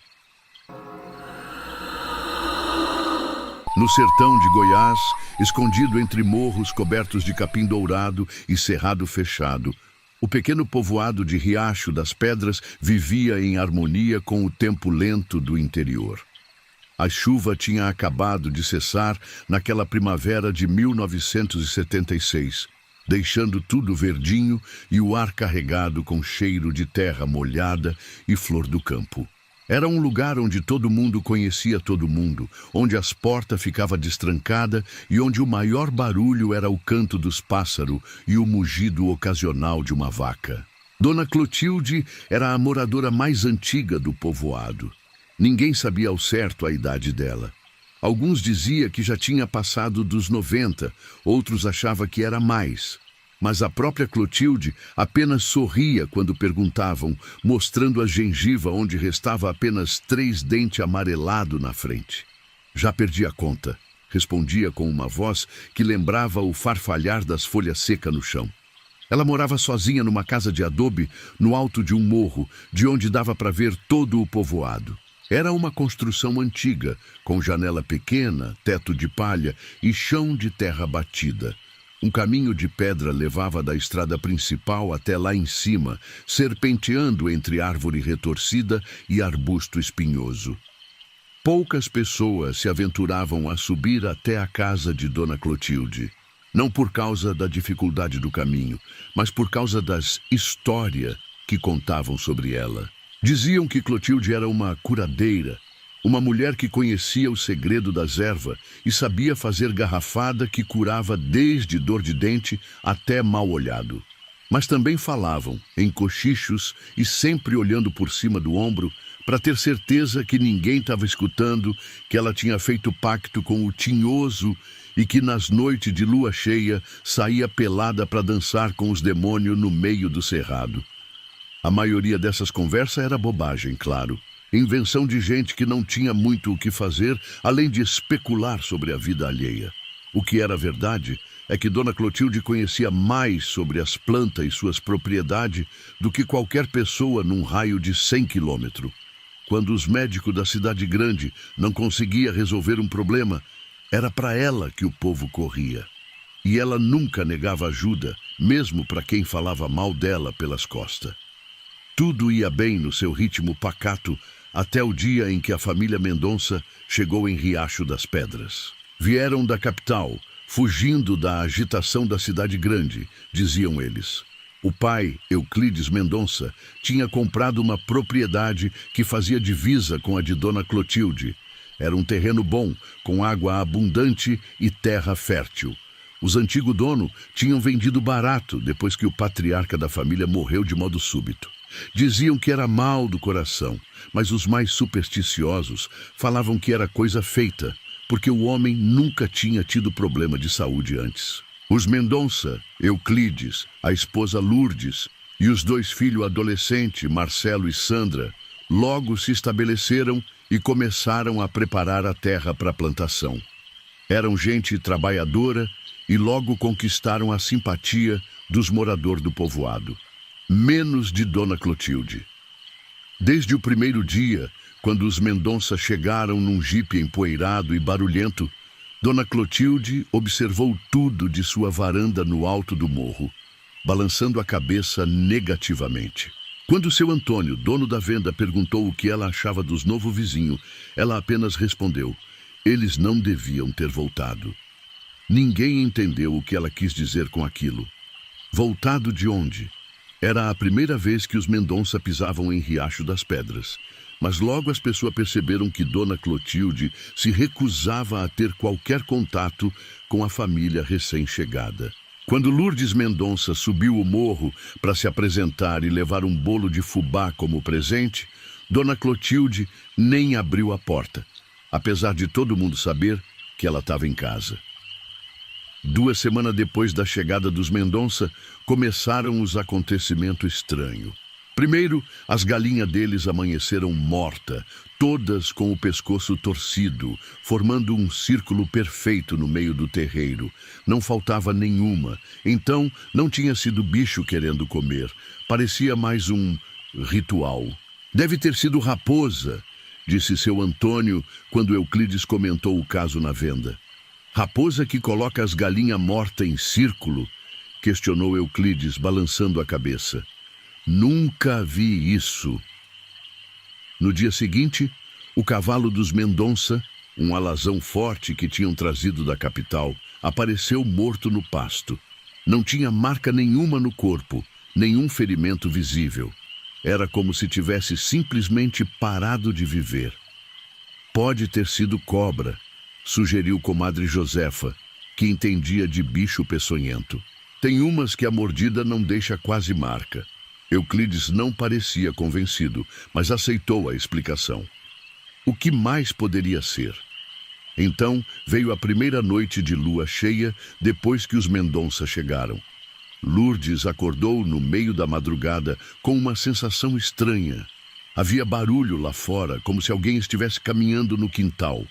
[SPEAKER 1] No sertão de Goiás, escondido entre morros cobertos de capim dourado e cerrado fechado, o pequeno povoado de Riacho das Pedras vivia em harmonia com o tempo lento do interior. A chuva tinha acabado de cessar naquela primavera de 1976, deixando tudo verdinho e o ar carregado com cheiro de terra molhada e flor do campo. Era um lugar onde todo mundo conhecia todo mundo, onde as portas ficavam destrancadas e onde o maior barulho era o canto dos pássaros e o mugido ocasional de uma vaca. Dona Clotilde era a moradora mais antiga do povoado. Ninguém sabia ao certo a idade dela. Alguns diziam que já tinha passado dos 90, outros achavam que era mais. Mas a própria Clotilde apenas sorria quando perguntavam, mostrando a gengiva onde restava apenas 3 dentes amarelados na frente. Já perdi a conta, respondia com uma voz que lembrava o farfalhar das folhas secas no chão. Ela morava sozinha numa casa de adobe no alto de um morro, de onde dava para ver todo o povoado. Era uma construção antiga, com janela pequena, teto de palha e chão de terra batida. Um caminho de pedra levava da estrada principal até lá em cima, serpenteando entre árvore retorcida e arbusto espinhoso. Poucas pessoas se aventuravam a subir até a casa de Dona Clotilde. Não por causa da dificuldade do caminho, mas por causa das histórias que contavam sobre ela. Diziam que Clotilde era uma curadeira, uma mulher que conhecia o segredo das ervas e sabia fazer garrafada que curava desde dor de dente até mal-olhado. Mas também falavam, em cochichos e sempre olhando por cima do ombro, para ter certeza que ninguém estava escutando, que ela tinha feito pacto com o tinhoso e que nas noites de lua cheia saía pelada para dançar com os demônios no meio do cerrado. A maioria dessas conversas era bobagem, claro. Invenção de gente que não tinha muito o que fazer, além de especular sobre a vida alheia. O que era verdade é que Dona Clotilde conhecia mais sobre as plantas e suas propriedades do que qualquer pessoa num raio de 100 quilômetros. Quando os médicos da cidade grande não conseguiam resolver um problema, era para ela que o povo corria. E ela nunca negava ajuda, mesmo para quem falava mal dela pelas costas. Tudo ia bem no seu ritmo pacato, até o dia em que a família Mendonça chegou em Riacho das Pedras. Vieram da capital, fugindo da agitação da cidade grande, diziam eles. O pai, Euclides Mendonça, tinha comprado uma propriedade que fazia divisa com a de Dona Clotilde. Era um terreno bom, com água abundante e terra fértil. Os antigos donos tinham vendido barato depois que o patriarca da família morreu de modo súbito. Diziam que era mal do coração, mas os mais supersticiosos falavam que era coisa feita, porque o homem nunca tinha tido problema de saúde antes. Os Mendonça, Euclides, a esposa Lourdes e os 2 filhos adolescentes, Marcelo e Sandra, logo se estabeleceram e começaram a preparar a terra para a plantação. Eram gente trabalhadora e logo conquistaram a simpatia dos moradores do povoado. Menos de Dona Clotilde. Desde o primeiro dia, quando os Mendonça chegaram num jipe empoeirado e barulhento, Dona Clotilde observou tudo de sua varanda no alto do morro, balançando a cabeça negativamente. Quando seu Antônio, dono da venda, perguntou o que ela achava dos novos vizinhos, ela apenas respondeu: eles não deviam ter voltado. Ninguém entendeu o que ela quis dizer com aquilo. Voltado de onde? Era a primeira vez que os Mendonça pisavam em Riacho das Pedras, mas logo as pessoas perceberam que Dona Clotilde se recusava a ter qualquer contato com a família recém-chegada. Quando Lourdes Mendonça subiu o morro para se apresentar e levar um bolo de fubá como presente, Dona Clotilde nem abriu a porta, apesar de todo mundo saber que ela estava em casa. 2 semanas depois da chegada dos Mendonça, começaram os acontecimentos estranhos. Primeiro, as galinhas deles amanheceram mortas, todas com o pescoço torcido, formando um círculo perfeito no meio do terreiro. Não faltava nenhuma, então não tinha sido bicho querendo comer, parecia mais um ritual. Deve ter sido raposa, disse seu Antônio quando Euclides comentou o caso na venda. Raposa que coloca as galinhas mortas em círculo? Questionou Euclides, balançando a cabeça. Nunca vi isso. No dia seguinte, o cavalo dos Mendonça, um alazão forte que tinham trazido da capital, apareceu morto no pasto. Não tinha marca nenhuma no corpo, nenhum ferimento visível. Era como se tivesse simplesmente parado de viver. Pode ter sido cobra, sugeriu comadre Josefa, que entendia de bicho peçonhento. Tem umas que a mordida não deixa quase marca. Euclides não parecia convencido, mas aceitou a explicação. O que mais poderia ser? Então veio a primeira noite de lua cheia depois que os Mendonça chegaram. Lourdes acordou no meio da madrugada com uma sensação estranha. Havia barulho lá fora, como se alguém estivesse caminhando no quintal.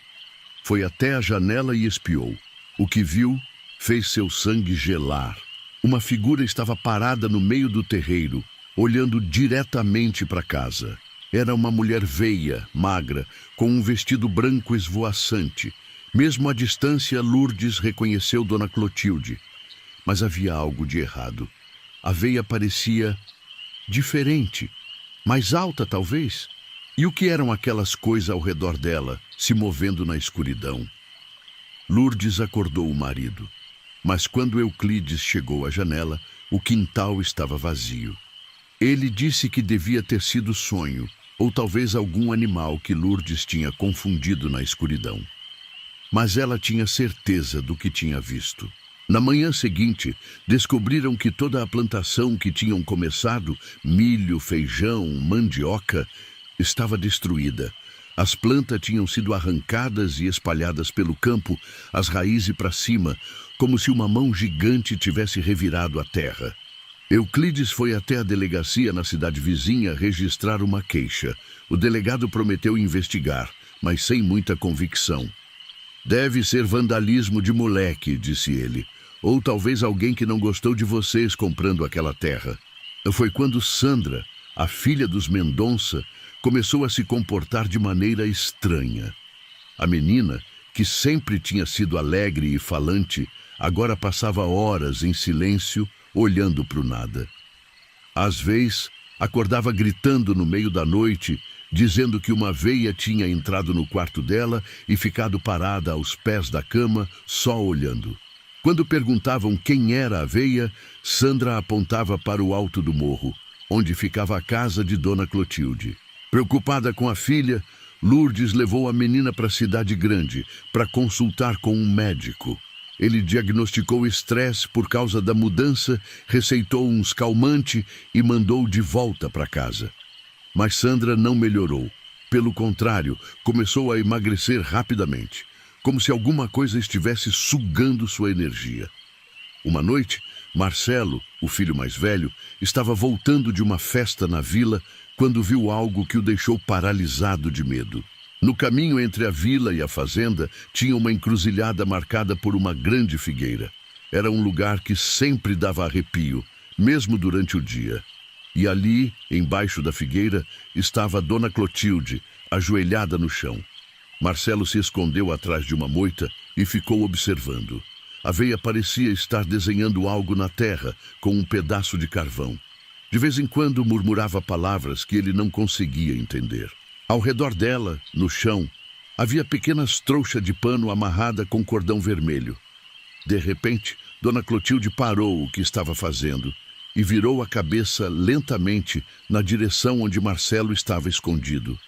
[SPEAKER 1] Foi até a janela e espiou. O que viu fez seu sangue gelar. Uma figura estava parada no meio do terreiro, olhando diretamente para casa. Era uma mulher veia, magra, com um vestido branco esvoaçante. Mesmo à distância, Lourdes reconheceu Dona Clotilde. Mas havia algo de errado. A veia parecia diferente, mais alta talvez. E o que eram aquelas coisas ao redor dela, se movendo na escuridão? Lourdes acordou o marido. Mas quando Euclides chegou à janela, o quintal estava vazio. Ele disse que devia ter sido sonho, ou talvez algum animal que Lourdes tinha confundido na escuridão. Mas ela tinha certeza do que tinha visto. Na manhã seguinte, descobriram que toda a plantação que tinham começado, milho, feijão, mandioca, estava destruída. As plantas tinham sido arrancadas e espalhadas pelo campo, as raízes para cima, como se uma mão gigante tivesse revirado a terra. Euclides foi até a delegacia na cidade vizinha registrar uma queixa. O delegado prometeu investigar, mas sem muita convicção. Deve ser vandalismo de moleque, disse ele. Ou talvez alguém que não gostou de vocês comprando aquela terra. Foi quando Sandra, a filha dos Mendonça, começou a se comportar de maneira estranha. A menina, que sempre tinha sido alegre e falante, agora passava horas em silêncio, olhando para o nada. Às vezes, acordava gritando no meio da noite, dizendo que uma veia tinha entrado no quarto dela e ficado parada aos pés da cama, só olhando. Quando perguntavam quem era a veia, Sandra apontava para o alto do morro, onde ficava a casa de Dona Clotilde. Preocupada com a filha, Lourdes levou a menina para a cidade grande para consultar com um médico. Ele diagnosticou estresse por causa da mudança, receitou uns calmantes e mandou de volta para casa. Mas Sandra não melhorou. Pelo contrário, começou a emagrecer rapidamente, como se alguma coisa estivesse sugando sua energia. Uma noite, Marcelo, o filho mais velho, estava voltando de uma festa na vila quando viu algo que o deixou paralisado de medo. No caminho entre a vila e a fazenda, tinha uma encruzilhada marcada por uma grande figueira. Era um lugar que sempre dava arrepio, mesmo durante o dia. E ali, embaixo da figueira, estava Dona Clotilde, ajoelhada no chão. Marcelo se escondeu atrás de uma moita e ficou observando. A veia parecia estar desenhando algo na terra, com um pedaço de carvão. De vez em quando murmurava palavras que ele não conseguia entender. Ao redor dela, no chão, havia pequenas trouxas de pano amarrada com cordão vermelho. De repente, Dona Clotilde parou o que estava fazendo e virou a cabeça lentamente na direção onde Marcelo estava escondido.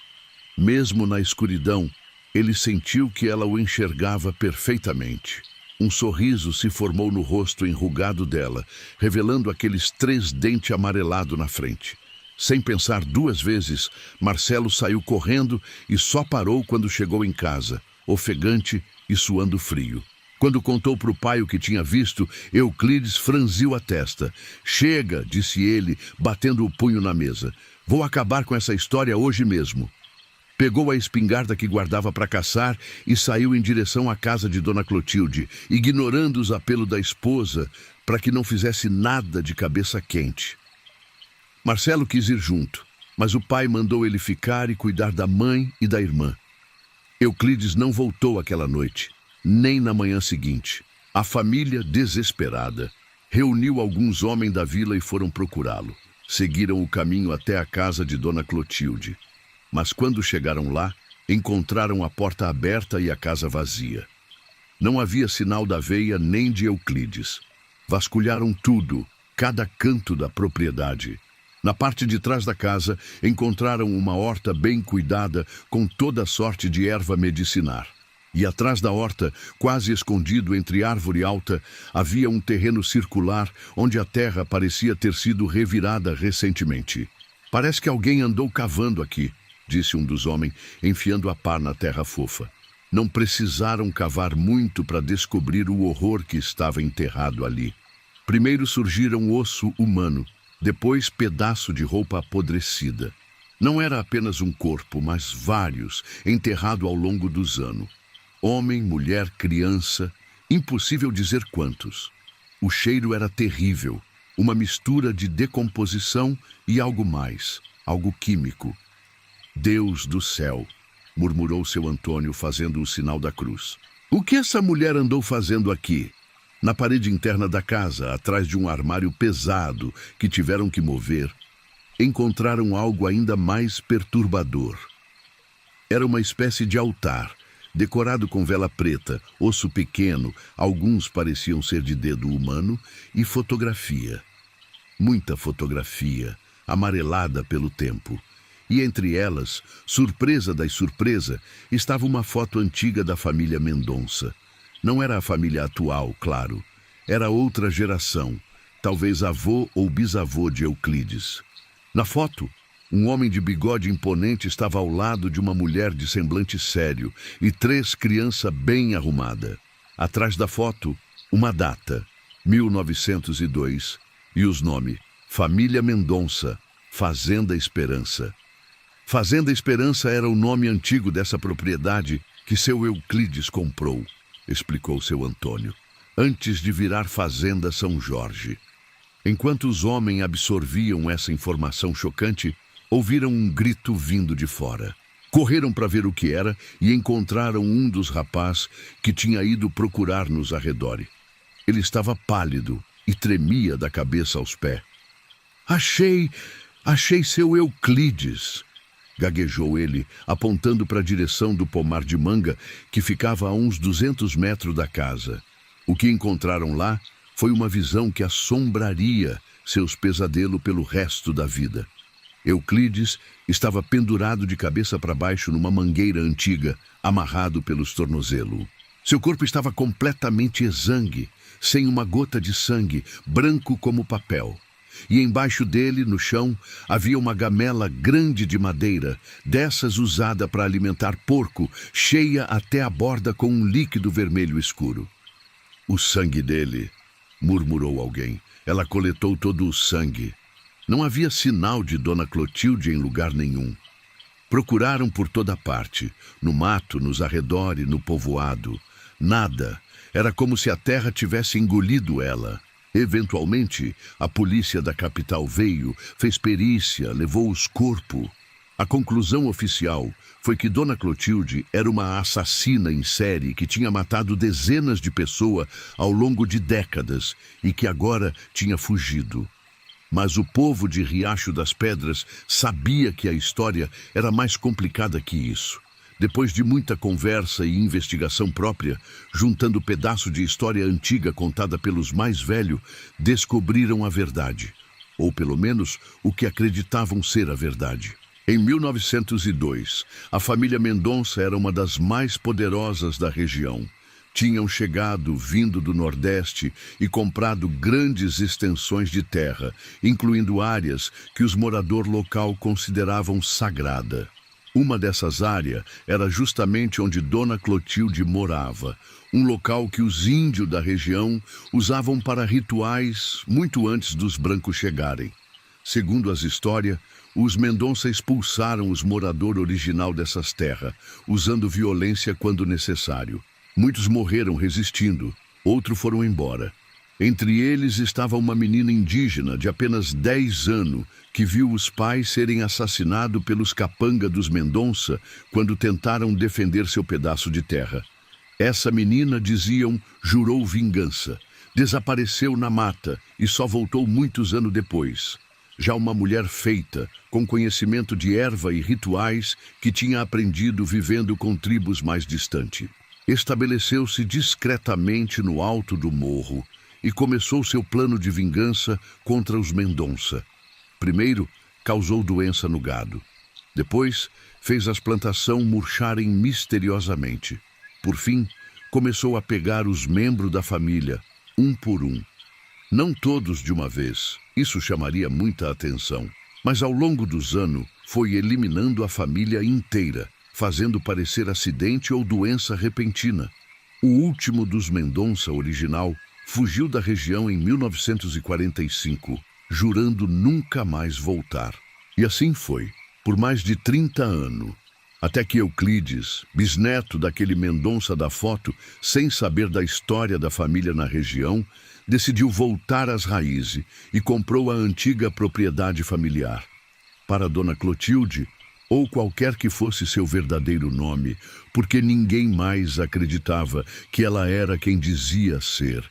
[SPEAKER 1] Mesmo na escuridão, ele sentiu que ela o enxergava perfeitamente. Um sorriso se formou no rosto enrugado dela, revelando aqueles 3 dentes amarelados na frente. Sem pensar 2 vezes, Marcelo saiu correndo e só parou quando chegou em casa, ofegante e suando frio. Quando contou para o pai o que tinha visto, Euclides franziu a testa. "Chega", disse ele, batendo o punho na mesa. "Vou acabar com essa história hoje mesmo." Pegou a espingarda que guardava para caçar e saiu em direção à casa de Dona Clotilde, ignorando os apelos da esposa para que não fizesse nada de cabeça quente. Marcelo quis ir junto, mas o pai mandou ele ficar e cuidar da mãe e da irmã. Euclides não voltou aquela noite, nem na manhã seguinte. A família, desesperada, reuniu alguns homens da vila e foram procurá-lo. Seguiram o caminho até a casa de Dona Clotilde. Mas quando chegaram lá, encontraram a porta aberta e a casa vazia. Não havia sinal da veia nem de Euclides. Vasculharam tudo, cada canto da propriedade. Na parte de trás da casa, encontraram uma horta bem cuidada com toda sorte de erva medicinar. E atrás da horta, quase escondido entre árvore alta, havia um terreno circular onde a terra parecia ter sido revirada recentemente. Parece que alguém andou cavando aqui, disse um dos homens, enfiando a pá na terra fofa. Não precisaram cavar muito para descobrir o horror que estava enterrado ali. Primeiro surgiram osso humano, depois pedaço de roupa apodrecida. Não era apenas um corpo, mas vários, enterrado ao longo dos anos. Homem, mulher, criança, impossível dizer quantos. O cheiro era terrível, uma mistura de decomposição e algo mais, algo químico. Deus do céu, murmurou seu Antônio, fazendo o sinal da cruz. O que essa mulher andou fazendo aqui? Na parede interna da casa, atrás de um armário pesado que tiveram que mover, encontraram algo ainda mais perturbador. Era uma espécie de altar, decorado com vela preta, osso pequeno, alguns pareciam ser de dedo humano, e fotografia. Muita fotografia, amarelada pelo tempo. E entre elas, surpresa das surpresas, estava uma foto antiga da família Mendonça. Não era a família atual, claro. Era outra geração, talvez avô ou bisavô de Euclides. Na foto, um homem de bigode imponente estava ao lado de uma mulher de semblante sério e 3 crianças bem arrumadas. Atrás da foto, uma data, 1902, e os nomes: Família Mendonça, Fazenda Esperança. Fazenda Esperança era o nome antigo dessa propriedade que seu Euclides comprou, explicou seu Antônio, antes de virar Fazenda São Jorge. Enquanto os homens absorviam essa informação chocante, ouviram um grito vindo de fora. Correram para ver o que era e encontraram um dos rapazes que tinha ido procurar nos arredores. Ele estava pálido e tremia da cabeça aos pés. Achei seu Euclides, gaguejou ele, apontando para a direção do pomar de manga que ficava a uns 200 metros da casa. O que encontraram lá foi uma visão que assombraria seus pesadelos pelo resto da vida. Euclides estava pendurado de cabeça para baixo numa mangueira antiga, amarrado pelos tornozelos. Seu corpo estava completamente exangue, sem uma gota de sangue, branco como papel. E embaixo dele, no chão, havia uma gamela grande de madeira, dessas usada para alimentar porco, cheia até a borda com um líquido vermelho escuro. O sangue dele, murmurou alguém. Ela coletou todo o sangue. Não havia sinal de Dona Clotilde em lugar nenhum. Procuraram por toda parte, no mato, nos arredores, no povoado. Nada. Era como se a terra tivesse engolido ela. Eventualmente, a polícia da capital veio, fez perícia, levou os corpos. A conclusão oficial foi que Dona Clotilde era uma assassina em série que tinha matado dezenas de pessoas ao longo de décadas e que agora tinha fugido. Mas o povo de Riacho das Pedras sabia que a história era mais complicada que isso. Depois de muita conversa e investigação própria, juntando pedaço de história antiga contada pelos mais velhos, descobriram a verdade. Ou pelo menos o que acreditavam ser a verdade. Em 1902, a família Mendonça era uma das mais poderosas da região. Tinham chegado vindo do Nordeste e comprado grandes extensões de terra, incluindo áreas que os moradores local consideravam sagrada. Uma dessas áreas era justamente onde Dona Clotilde morava, um local que os índios da região usavam para rituais muito antes dos brancos chegarem. Segundo as histórias, os Mendonça expulsaram os moradores original dessas terras, usando violência quando necessário. Muitos morreram resistindo, outros foram embora. Entre eles estava uma menina indígena de apenas 10 anos que viu os pais serem assassinados pelos capanga dos Mendonça quando tentaram defender seu pedaço de terra. Essa menina, diziam, jurou vingança. Desapareceu na mata e só voltou muitos anos depois. Já uma mulher feita, com conhecimento de erva e rituais que tinha aprendido vivendo com tribos mais distantes. Estabeleceu-se discretamente no alto do morro e começou seu plano de vingança contra os Mendonça. Primeiro, causou doença no gado. Depois, fez as plantações murcharem misteriosamente. Por fim, começou a pegar os membros da família, um por um. Não todos de uma vez, isso chamaria muita atenção. Mas ao longo dos anos, foi eliminando a família inteira, fazendo parecer acidente ou doença repentina. O último dos Mendonça original fugiu da região em 1945, jurando nunca mais voltar. E assim foi, por mais de 30 anos, até que Euclides, bisneto daquele Mendonça da foto, sem saber da história da família na região, decidiu voltar às raízes e comprou a antiga propriedade familiar. Para Dona Clotilde, ou qualquer que fosse seu verdadeiro nome, porque ninguém mais acreditava que ela era quem dizia ser.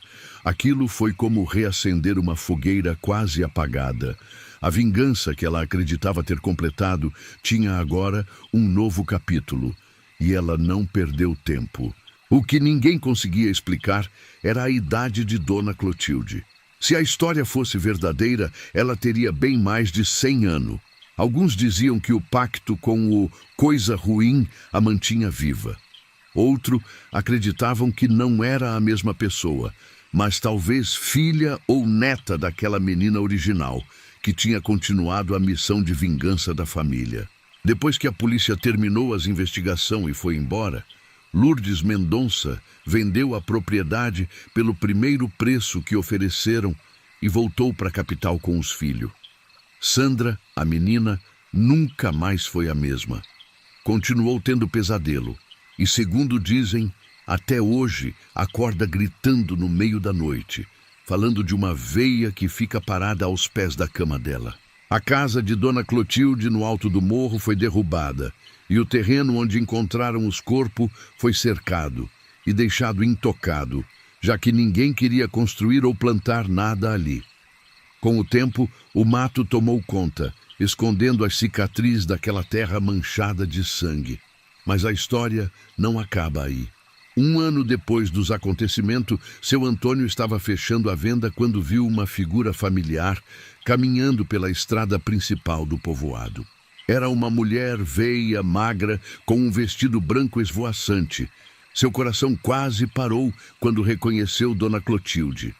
[SPEAKER 1] Aquilo foi como reacender uma fogueira quase apagada. A vingança que ela acreditava ter completado tinha agora um novo capítulo, e ela não perdeu tempo. O que ninguém conseguia explicar era a idade de Dona Clotilde. Se a história fosse verdadeira, ela teria bem mais de 100 anos. Alguns diziam que o pacto com o coisa ruim a mantinha viva. Outros acreditavam que não era a mesma pessoa, mas talvez filha ou neta daquela menina original, que tinha continuado a missão de vingança da família. Depois que a polícia terminou as investigações e foi embora, Lourdes Mendonça vendeu a propriedade pelo primeiro preço que ofereceram e voltou para a capital com os filhos. Sandra, a menina, nunca mais foi a mesma. Continuou tendo pesadelo e, segundo dizem, até hoje acorda gritando no meio da noite, falando de uma veia que fica parada aos pés da cama dela. A casa de Dona Clotilde no alto do morro foi derrubada e o terreno onde encontraram os corpos foi cercado e deixado intocado, já que ninguém queria construir ou plantar nada ali. Com o tempo, o mato tomou conta, escondendo as cicatrizes daquela terra manchada de sangue. Mas a história não acaba aí. Um ano depois dos acontecimentos, seu Antônio estava fechando a venda quando viu uma figura familiar caminhando pela estrada principal do povoado. Era uma mulher veia, magra, com um vestido branco esvoaçante. Seu coração quase parou quando reconheceu Dona Clotilde.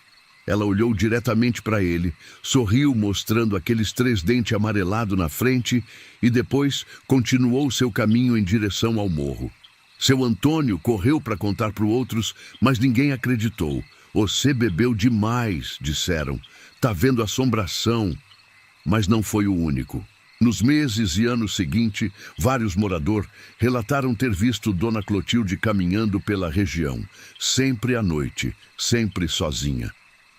[SPEAKER 1] Ela olhou diretamente para ele, sorriu mostrando aqueles 3 dentes amarelados na frente e depois continuou seu caminho em direção ao morro. Seu Antônio correu para contar para os outros, mas ninguém acreditou. "Você bebeu demais", disseram. "Tá vendo assombração." Mas não foi o único. Nos meses e anos seguintes, vários moradores relataram ter visto Dona Clotilde caminhando pela região, sempre à noite, sempre sozinha.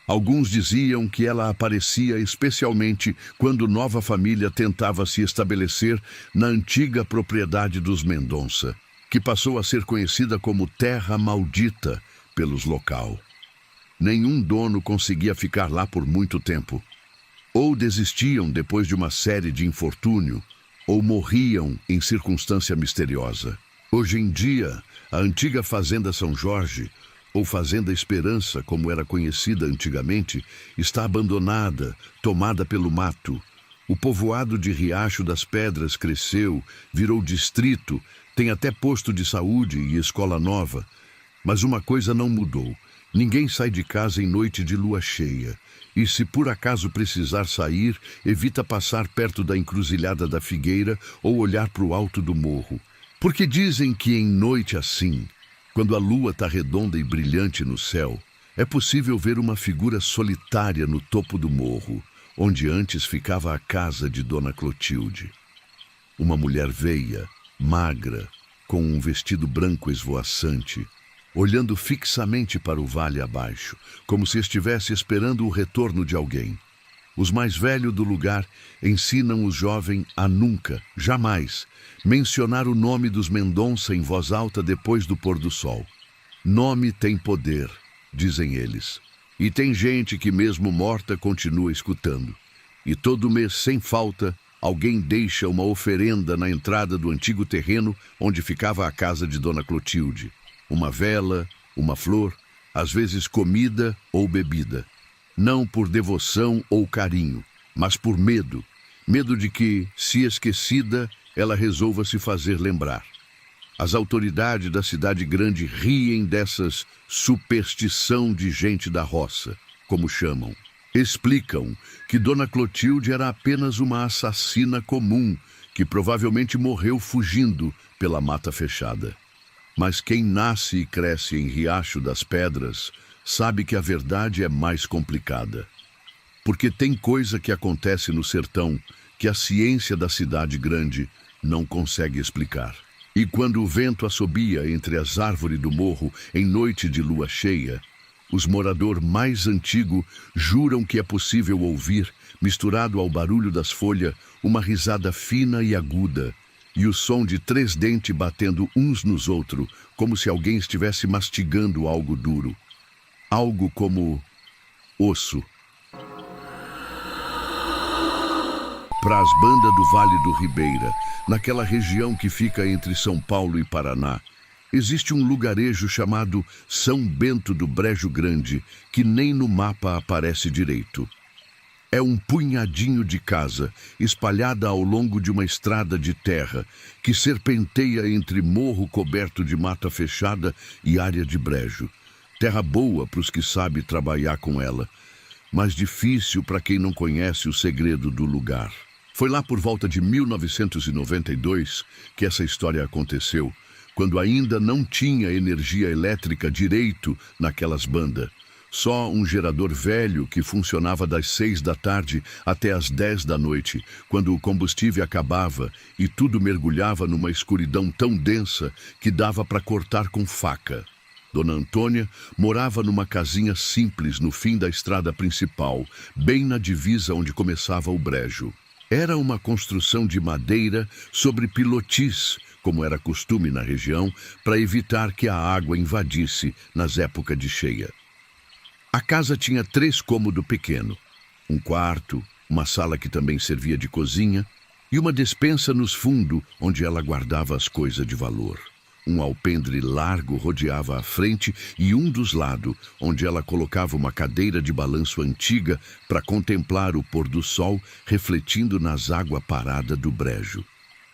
[SPEAKER 1] Alguns diziam que ela aparecia especialmente quando nova família tentava se estabelecer na antiga propriedade dos Mendonça, que passou a ser conhecida como Terra Maldita pelos local. Nenhum dono conseguia ficar lá por muito tempo. Ou desistiam depois de uma série de infortúnio, ou morriam em circunstância misteriosa. Hoje em dia, a antiga Fazenda São Jorge, ou Fazenda Esperança, como era conhecida antigamente, está abandonada, tomada pelo mato. O povoado de Riacho das Pedras cresceu, virou distrito, tem até posto de saúde e escola nova. Mas uma coisa não mudou. Ninguém sai de casa em noite de lua cheia. E se por acaso precisar sair, evita passar perto da encruzilhada da figueira ou olhar para o alto do morro. Porque dizem que em noite assim, quando a lua está redonda e brilhante no céu, é possível ver uma figura solitária no topo do morro, onde antes ficava a casa de Dona Clotilde. Uma mulher veia, magra, com um vestido branco esvoaçante, olhando fixamente para o vale abaixo, como se estivesse esperando o retorno de alguém. Os mais velhos do lugar ensinam o jovem a nunca, jamais, mencionar o nome dos Mendonça em voz alta depois do pôr do sol. Nome tem poder, dizem eles. E tem gente que mesmo morta continua escutando. E todo mês, sem falta, alguém deixa uma oferenda na entrada do antigo terreno onde ficava a casa de Dona Clotilde. Uma vela, uma flor, às vezes comida ou bebida. Não por devoção ou carinho, mas por medo. Medo de que, se esquecida, ela resolva se fazer lembrar. As autoridades da cidade grande riem dessas superstição de gente da roça, como chamam. Explicam que Dona Clotilde era apenas uma assassina comum, que provavelmente morreu fugindo pela mata fechada. Mas quem nasce e cresce em Riacho das Pedras sabe que a verdade é mais complicada. Porque tem coisa que acontece no sertão que a ciência da cidade grande não consegue explicar. E quando o vento assobia entre as árvores do morro em noite de lua cheia, os moradores mais antigos juram que é possível ouvir, misturado ao barulho das folhas, uma risada fina e aguda, e o som de 3 dentes batendo uns nos outros, como se alguém estivesse mastigando algo duro. Algo como osso. Para as bandas do Vale do Ribeira, naquela região que fica entre São Paulo e Paraná, existe um lugarejo chamado São Bento do Brejo Grande, que nem no mapa aparece direito. É um punhadinho de casa, espalhada ao longo de uma estrada de terra, que serpenteia entre morro coberto de mata fechada e área de brejo. Terra boa para os que sabem trabalhar com ela, mas difícil para quem não conhece o segredo do lugar. Foi lá por volta de 1992 que essa história aconteceu, quando ainda não tinha energia elétrica direito naquelas bandas. Só um gerador velho que funcionava das 6 da tarde até as 10 da noite, quando o combustível acabava e tudo mergulhava numa escuridão tão densa que dava para cortar com faca. Dona Antônia morava numa casinha simples no fim da estrada principal, bem na divisa onde começava o brejo. Era uma construção de madeira sobre pilotis, como era costume na região, para evitar que a água invadisse nas épocas de cheia. A casa tinha 3 cômodos pequenos, um quarto, uma sala que também servia de cozinha e uma despensa nos fundos onde ela guardava as coisas de valor. Um alpendre largo rodeava a frente e um dos lados, onde ela colocava uma cadeira de balanço antiga para contemplar o pôr do sol refletindo nas águas paradas do brejo.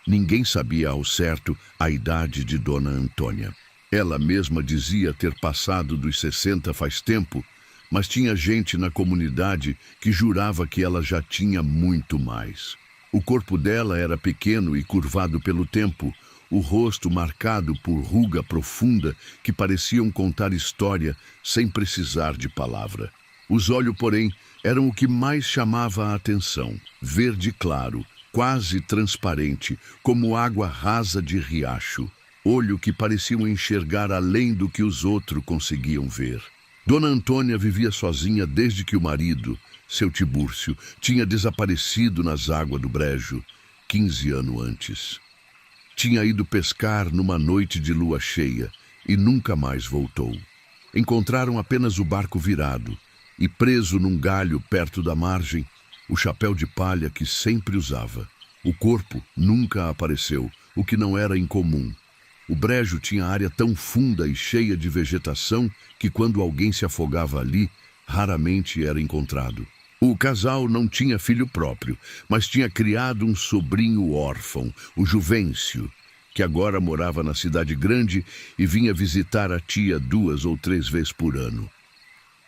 [SPEAKER 1] Ninguém sabia ao certo a idade de Dona Antônia. Ela mesma dizia ter passado dos 60 faz tempo, mas tinha gente na comunidade que jurava que ela já tinha muito mais. O corpo dela era pequeno e curvado pelo tempo, o rosto marcado por ruga profunda que pareciam contar história sem precisar de palavra. Os olhos, porém, eram o que mais chamava a atenção, verde claro, quase transparente, como água rasa de riacho. Olho que pareciam enxergar além do que os outros conseguiam ver. Dona Antônia vivia sozinha desde que o marido, seu Tibúrcio, tinha desaparecido nas águas do brejo, 15 anos antes. Tinha ido pescar numa noite de lua cheia e nunca mais voltou. Encontraram apenas o barco virado e, preso num galho perto da margem, o chapéu de palha que sempre usava. O corpo nunca apareceu, o que não era incomum. O brejo tinha área tão funda e cheia de vegetação que quando alguém se afogava ali, raramente era encontrado. O casal não tinha filho próprio, mas tinha criado um sobrinho órfão, o Juvencio, que agora morava na cidade grande e vinha visitar a tia 2 ou 3 vezes por ano.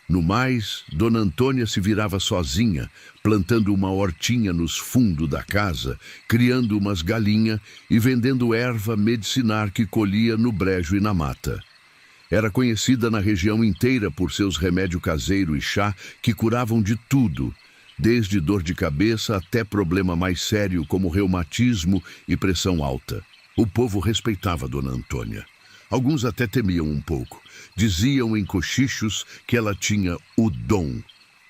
[SPEAKER 1] No mais, Dona Antônia se virava sozinha, plantando uma hortinha nos fundos da casa, criando umas galinhas e vendendo erva medicinar que colhia no brejo e na mata. Era conhecida na região inteira por seus remédios caseiros e chá que curavam de tudo, desde dor de cabeça até problema mais sério como reumatismo e pressão alta. O povo respeitava Dona Antônia. Alguns até temiam um pouco. Diziam em cochichos que ela tinha o dom.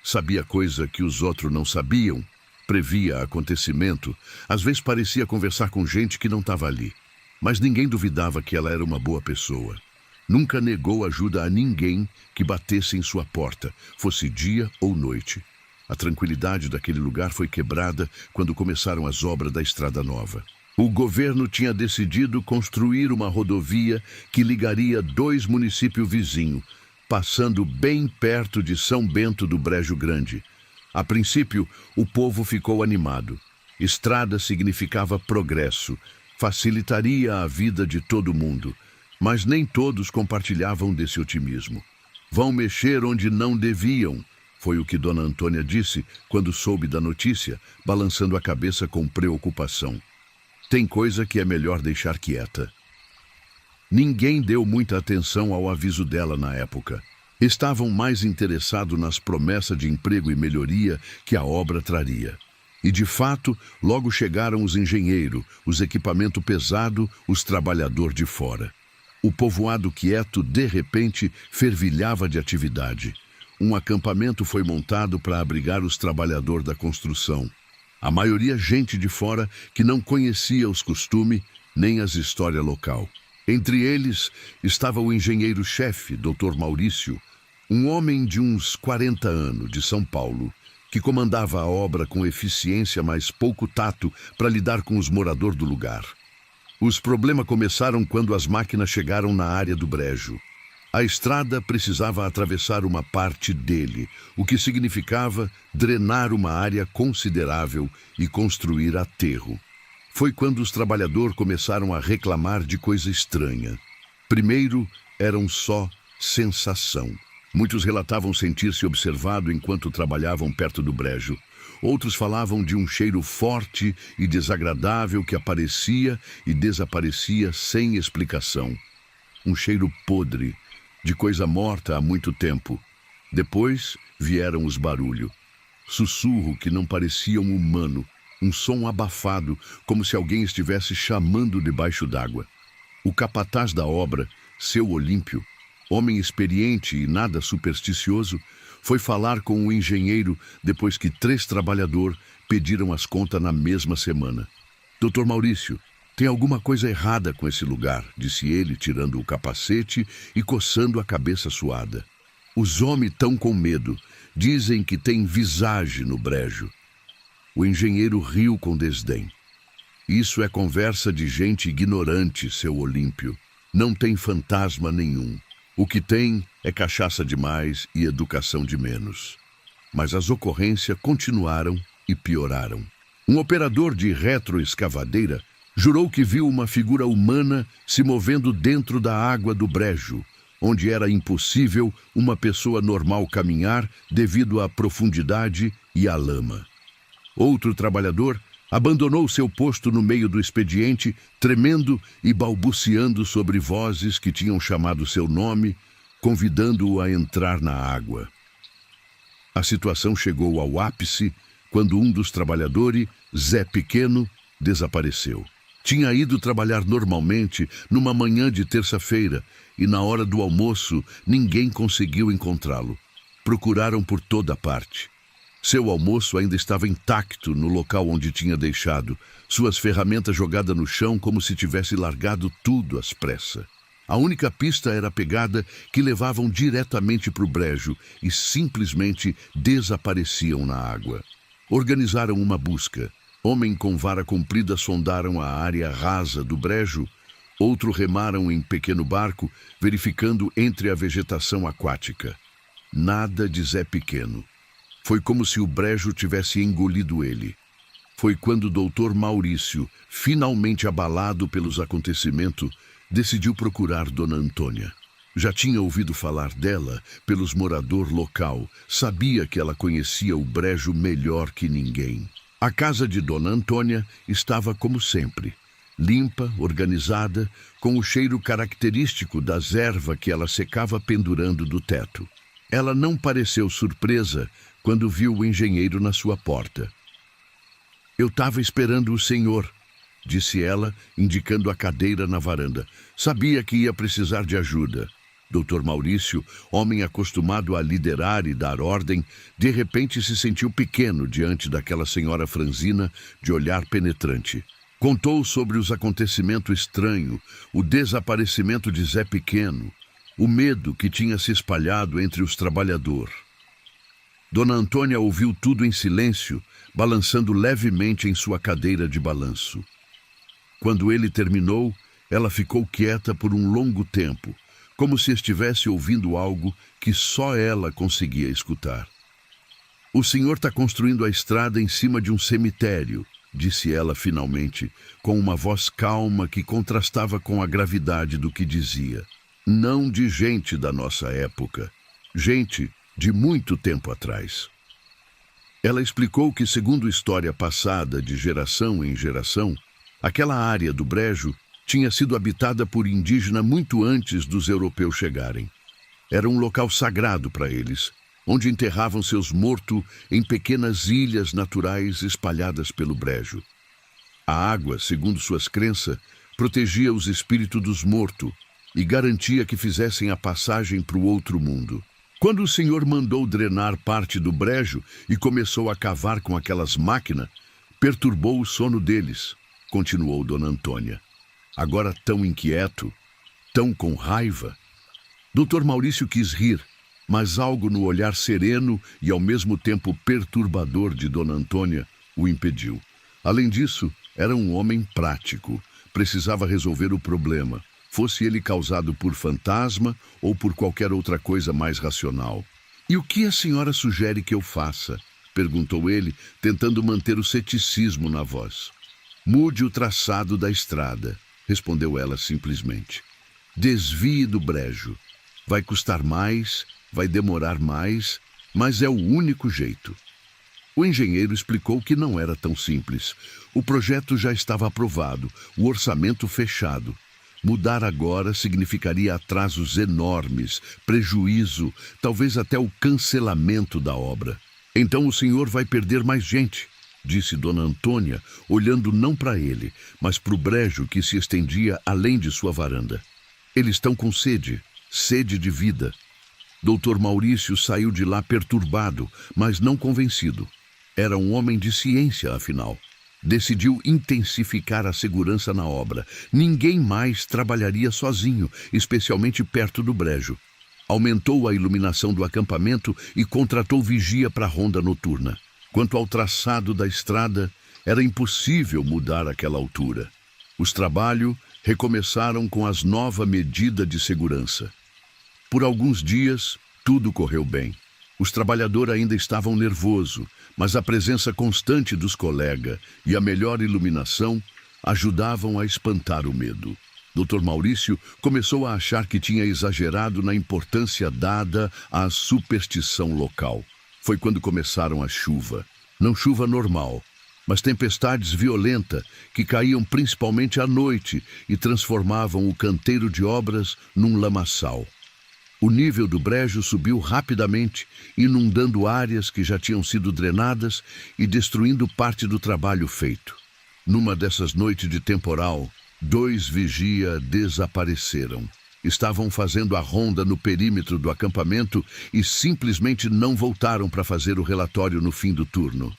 [SPEAKER 1] Sabia coisa que os outros não sabiam. Previa acontecimento. Às vezes parecia conversar com gente que não estava ali. Mas ninguém duvidava que ela era uma boa pessoa. Nunca negou ajuda a ninguém que batesse em sua porta, fosse dia ou noite. A tranquilidade daquele lugar foi quebrada quando começaram as obras da Estrada Nova. O governo tinha decidido construir uma rodovia que ligaria 2 municípios vizinhos, passando bem perto de São Bento do Brejo Grande. A princípio, o povo ficou animado. Estrada significava progresso, facilitaria a vida de todo mundo, mas nem todos compartilhavam desse otimismo. Vão mexer onde não deviam, foi o que Dona Antônia disse quando soube da notícia, balançando a cabeça com preocupação. Tem coisa que é melhor deixar quieta. Ninguém deu muita atenção ao aviso dela na época. Estavam mais interessados nas promessas de emprego e melhoria que a obra traria. E, de fato, logo chegaram os engenheiros, os equipamentos pesados, os trabalhadores de fora. O povoado quieto, de repente, fervilhava de atividade. Um acampamento foi montado para abrigar os trabalhadores da construção. A maioria gente de fora que não conhecia os costumes nem as histórias local. Entre eles estava o engenheiro-chefe, Dr. Maurício, um homem de uns 40 anos, de São Paulo, que comandava a obra com eficiência, mas pouco tato para lidar com os moradores do lugar. Os problemas começaram quando as máquinas chegaram na área do brejo. A estrada precisava atravessar uma parte dele, o que significava drenar uma área considerável e construir aterro. Foi quando os trabalhadores começaram a reclamar de coisa estranha. Primeiro, eram só sensação. Muitos relatavam sentir-se observado enquanto trabalhavam perto do brejo. Outros falavam de um cheiro forte e desagradável que aparecia e desaparecia sem explicação. Um cheiro podre, de coisa morta há muito tempo. Depois vieram os barulhos. Sussurro que não parecia um humano, um som abafado, como se alguém estivesse chamando debaixo d'água. O capataz da obra, seu Olímpio, homem experiente e nada supersticioso, foi falar com o engenheiro depois que 3 trabalhadores pediram as contas na mesma semana. Dr. Maurício, tem alguma coisa errada com esse lugar, disse ele, tirando o capacete e coçando a cabeça suada. Os homens estão com medo. Dizem que tem visagem no brejo. O engenheiro riu com desdém. Isso é conversa de gente ignorante, seu Olímpio. Não tem fantasma nenhum. O que tem é cachaça demais e educação de menos. Mas as ocorrências continuaram e pioraram. Um operador de retroescavadeira jurou que viu uma figura humana se movendo dentro da água do brejo, onde era impossível uma pessoa normal caminhar devido à profundidade e à lama. Outro trabalhador abandonou seu posto no meio do expediente, tremendo e balbuciando sobre vozes que tinham chamado seu nome, convidando-o a entrar na água. A situação chegou ao ápice quando um dos trabalhadores, Zé Pequeno, desapareceu. Tinha ido trabalhar normalmente numa manhã de terça-feira e na hora do almoço ninguém conseguiu encontrá-lo. Procuraram por toda parte. Seu almoço ainda estava intacto no local onde tinha deixado, suas ferramentas jogadas no chão como se tivesse largado tudo às pressas. A única pista era a pegada que levavam diretamente para o brejo e simplesmente desapareciam na água. Organizaram uma busca. Homem com vara comprida sondaram a área rasa do brejo, outro remaram em pequeno barco, verificando entre a vegetação aquática. Nada de Zé Pequeno. Foi como se o brejo tivesse engolido ele. Foi quando o doutor Maurício, finalmente abalado pelos acontecimentos, decidiu procurar Dona Antônia. Já tinha ouvido falar dela pelos moradores local, sabia que ela conhecia o brejo melhor que ninguém. A casa de Dona Antônia estava como sempre, limpa, organizada, com o cheiro característico das ervas que ela secava pendurando do teto. Ela não pareceu surpresa quando viu o engenheiro na sua porta. "Eu estava esperando o senhor", disse ela, indicando a cadeira na varanda. Sabia que ia precisar de ajuda. Dr. Maurício, homem acostumado a liderar e dar ordem, de repente se sentiu pequeno diante daquela senhora franzina de olhar penetrante. Contou sobre os acontecimentos estranhos, o desaparecimento de Zé Pequeno, o medo que tinha se espalhado entre os trabalhadores. Dona Antônia ouviu tudo em silêncio, balançando levemente em sua cadeira de balanço. Quando ele terminou, ela ficou quieta por um longo tempo, como se estivesse ouvindo algo que só ela conseguia escutar. O senhor está construindo a estrada em cima de um cemitério, disse ela finalmente, com uma voz calma que contrastava com a gravidade do que dizia. Não de gente da nossa época, gente de muito tempo atrás. Ela explicou que, segundo história passada de geração em geração, aquela área do brejo tinha sido habitada por indígenas muito antes dos europeus chegarem. Era um local sagrado para eles, onde enterravam seus mortos em pequenas ilhas naturais espalhadas pelo brejo. A água, segundo suas crenças, protegia os espíritos dos mortos e garantia que fizessem a passagem para o outro mundo. Quando o senhor mandou drenar parte do brejo e começou a cavar com aquelas máquinas, perturbou o sono deles, continuou Dona Antônia. Agora tão inquieto, tão com raiva. Dr. Maurício quis rir, mas algo no olhar sereno e ao mesmo tempo perturbador de Dona Antônia o impediu. Além disso, era um homem prático, precisava resolver o problema, fosse ele causado por fantasma ou por qualquer outra coisa mais racional. E o que a senhora sugere que eu faça? Perguntou ele, tentando manter o ceticismo na voz. Mude o traçado da estrada, respondeu ela simplesmente. Desvie do brejo. Vai custar mais, vai demorar mais, mas é o único jeito. O engenheiro explicou que não era tão simples. O projeto já estava aprovado, o orçamento fechado. Mudar agora significaria atrasos enormes, prejuízo, talvez até o cancelamento da obra. Então o senhor vai perder mais gente, disse Dona Antônia, olhando não para ele, mas para o brejo que se estendia além de sua varanda. Eles estão com sede, sede de vida. Dr. Maurício saiu de lá perturbado, mas não convencido. Era um homem de ciência, afinal. Decidiu intensificar a segurança na obra. Ninguém mais trabalharia sozinho, especialmente perto do brejo. Aumentou a iluminação do acampamento e contratou vigia para a ronda noturna. Quanto ao traçado da estrada, era impossível mudar aquela altura. Os trabalhos recomeçaram com as novas medidas de segurança. Por alguns dias, tudo correu bem. Os trabalhadores ainda estavam nervosos, mas a presença constante dos colegas e a melhor iluminação ajudavam a espantar o medo. Dr. Maurício começou a achar que tinha exagerado na importância dada à superstição local. Foi quando começaram a chuva. Não chuva normal, mas tempestades violentas que caíam principalmente à noite e transformavam o canteiro de obras num lamaçal. O nível do brejo subiu rapidamente, inundando áreas que já tinham sido drenadas e destruindo parte do trabalho feito. Numa dessas noites de temporal, 2 vigias desapareceram. Estavam fazendo a ronda no perímetro do acampamento e simplesmente não voltaram para fazer o relatório no fim do turno.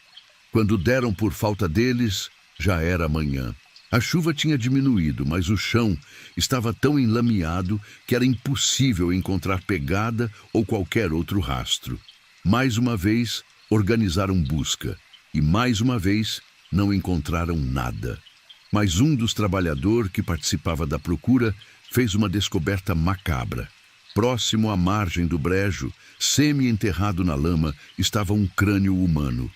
[SPEAKER 1] Quando deram por falta deles, já era manhã. A chuva tinha diminuído, mas o chão estava tão enlameado que era impossível encontrar pegada ou qualquer outro rastro. Mais uma vez, organizaram busca e mais uma vez não encontraram nada. Mas um dos trabalhadores que participava da procura fez uma descoberta macabra. Próximo à margem do brejo, semi-enterrado na lama, estava um crânio humano.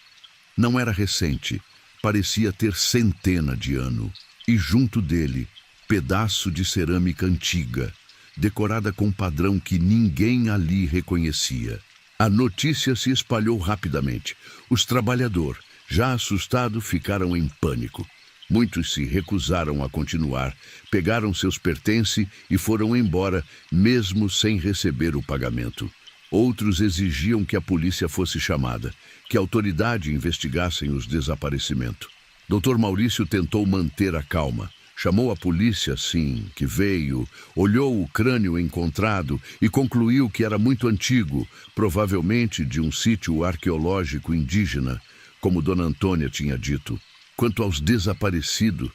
[SPEAKER 1] Não era recente, parecia ter centena de anos. E junto dele, pedaço de cerâmica antiga, decorada com um padrão que ninguém ali reconhecia. A notícia se espalhou rapidamente. Os trabalhadores, já assustados, ficaram em pânico. Muitos se recusaram a continuar, pegaram seus pertences e foram embora, mesmo sem receber o pagamento. Outros exigiam que a polícia fosse chamada, que a autoridade investigassem os desaparecimentos. Dr. Maurício tentou manter a calma. Chamou a polícia, sim, que veio, olhou o crânio encontrado e concluiu que era muito antigo, provavelmente de um sítio arqueológico indígena, como Dona Antônia tinha dito. Quanto aos desaparecidos,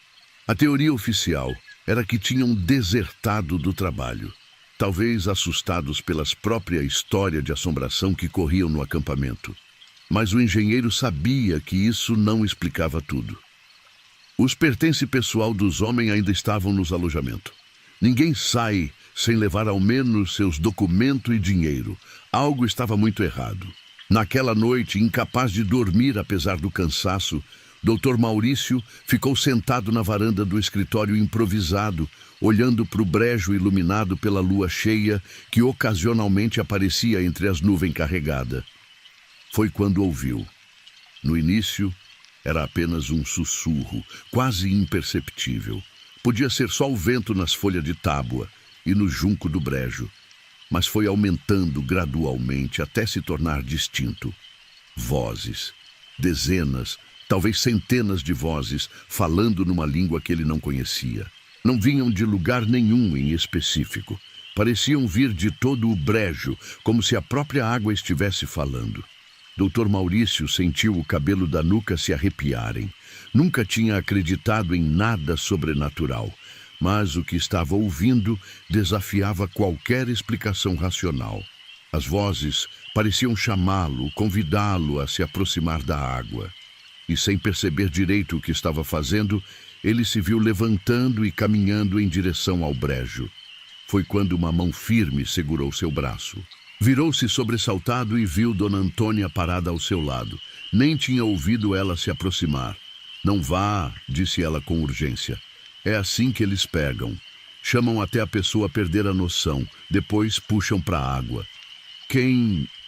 [SPEAKER 1] a teoria oficial era que tinham desertado do trabalho, talvez assustados pelas próprias histórias de assombração que corriam no acampamento. Mas o engenheiro sabia que isso não explicava tudo. Os pertences pessoal dos homens ainda estavam nos alojamentos. Ninguém sai sem levar ao menos seus documentos e dinheiro. Algo estava muito errado. Naquela noite, incapaz de dormir apesar do cansaço, Dr. Maurício ficou sentado na varanda do escritório improvisado, olhando para o brejo iluminado pela lua cheia que ocasionalmente aparecia entre as nuvens carregadas. Foi quando ouviu. No início, era apenas um sussurro, quase imperceptível. Podia ser só o vento nas folhas de tábua e no junco do brejo, mas foi aumentando gradualmente até se tornar distinto. Vozes, dezenas, talvez centenas de vozes, falando numa língua que ele não conhecia. Não vinham de lugar nenhum em específico. Pareciam vir de todo o brejo, como se a própria água estivesse falando. Dr. Maurício sentiu o cabelo da nuca se arrepiarem. Nunca tinha acreditado em nada sobrenatural, mas o que estava ouvindo desafiava qualquer explicação racional. As vozes pareciam chamá-lo, convidá-lo a se aproximar da água. E sem perceber direito o que estava fazendo, ele se viu levantando e caminhando em direção ao brejo. Foi quando uma mão firme segurou seu braço. Virou-se sobressaltado e viu Dona Antônia parada ao seu lado. Nem tinha ouvido ela se aproximar. Não vá, disse ela com urgência. É assim que eles pegam. Chamam até a pessoa perder a noção, depois puxam para a água.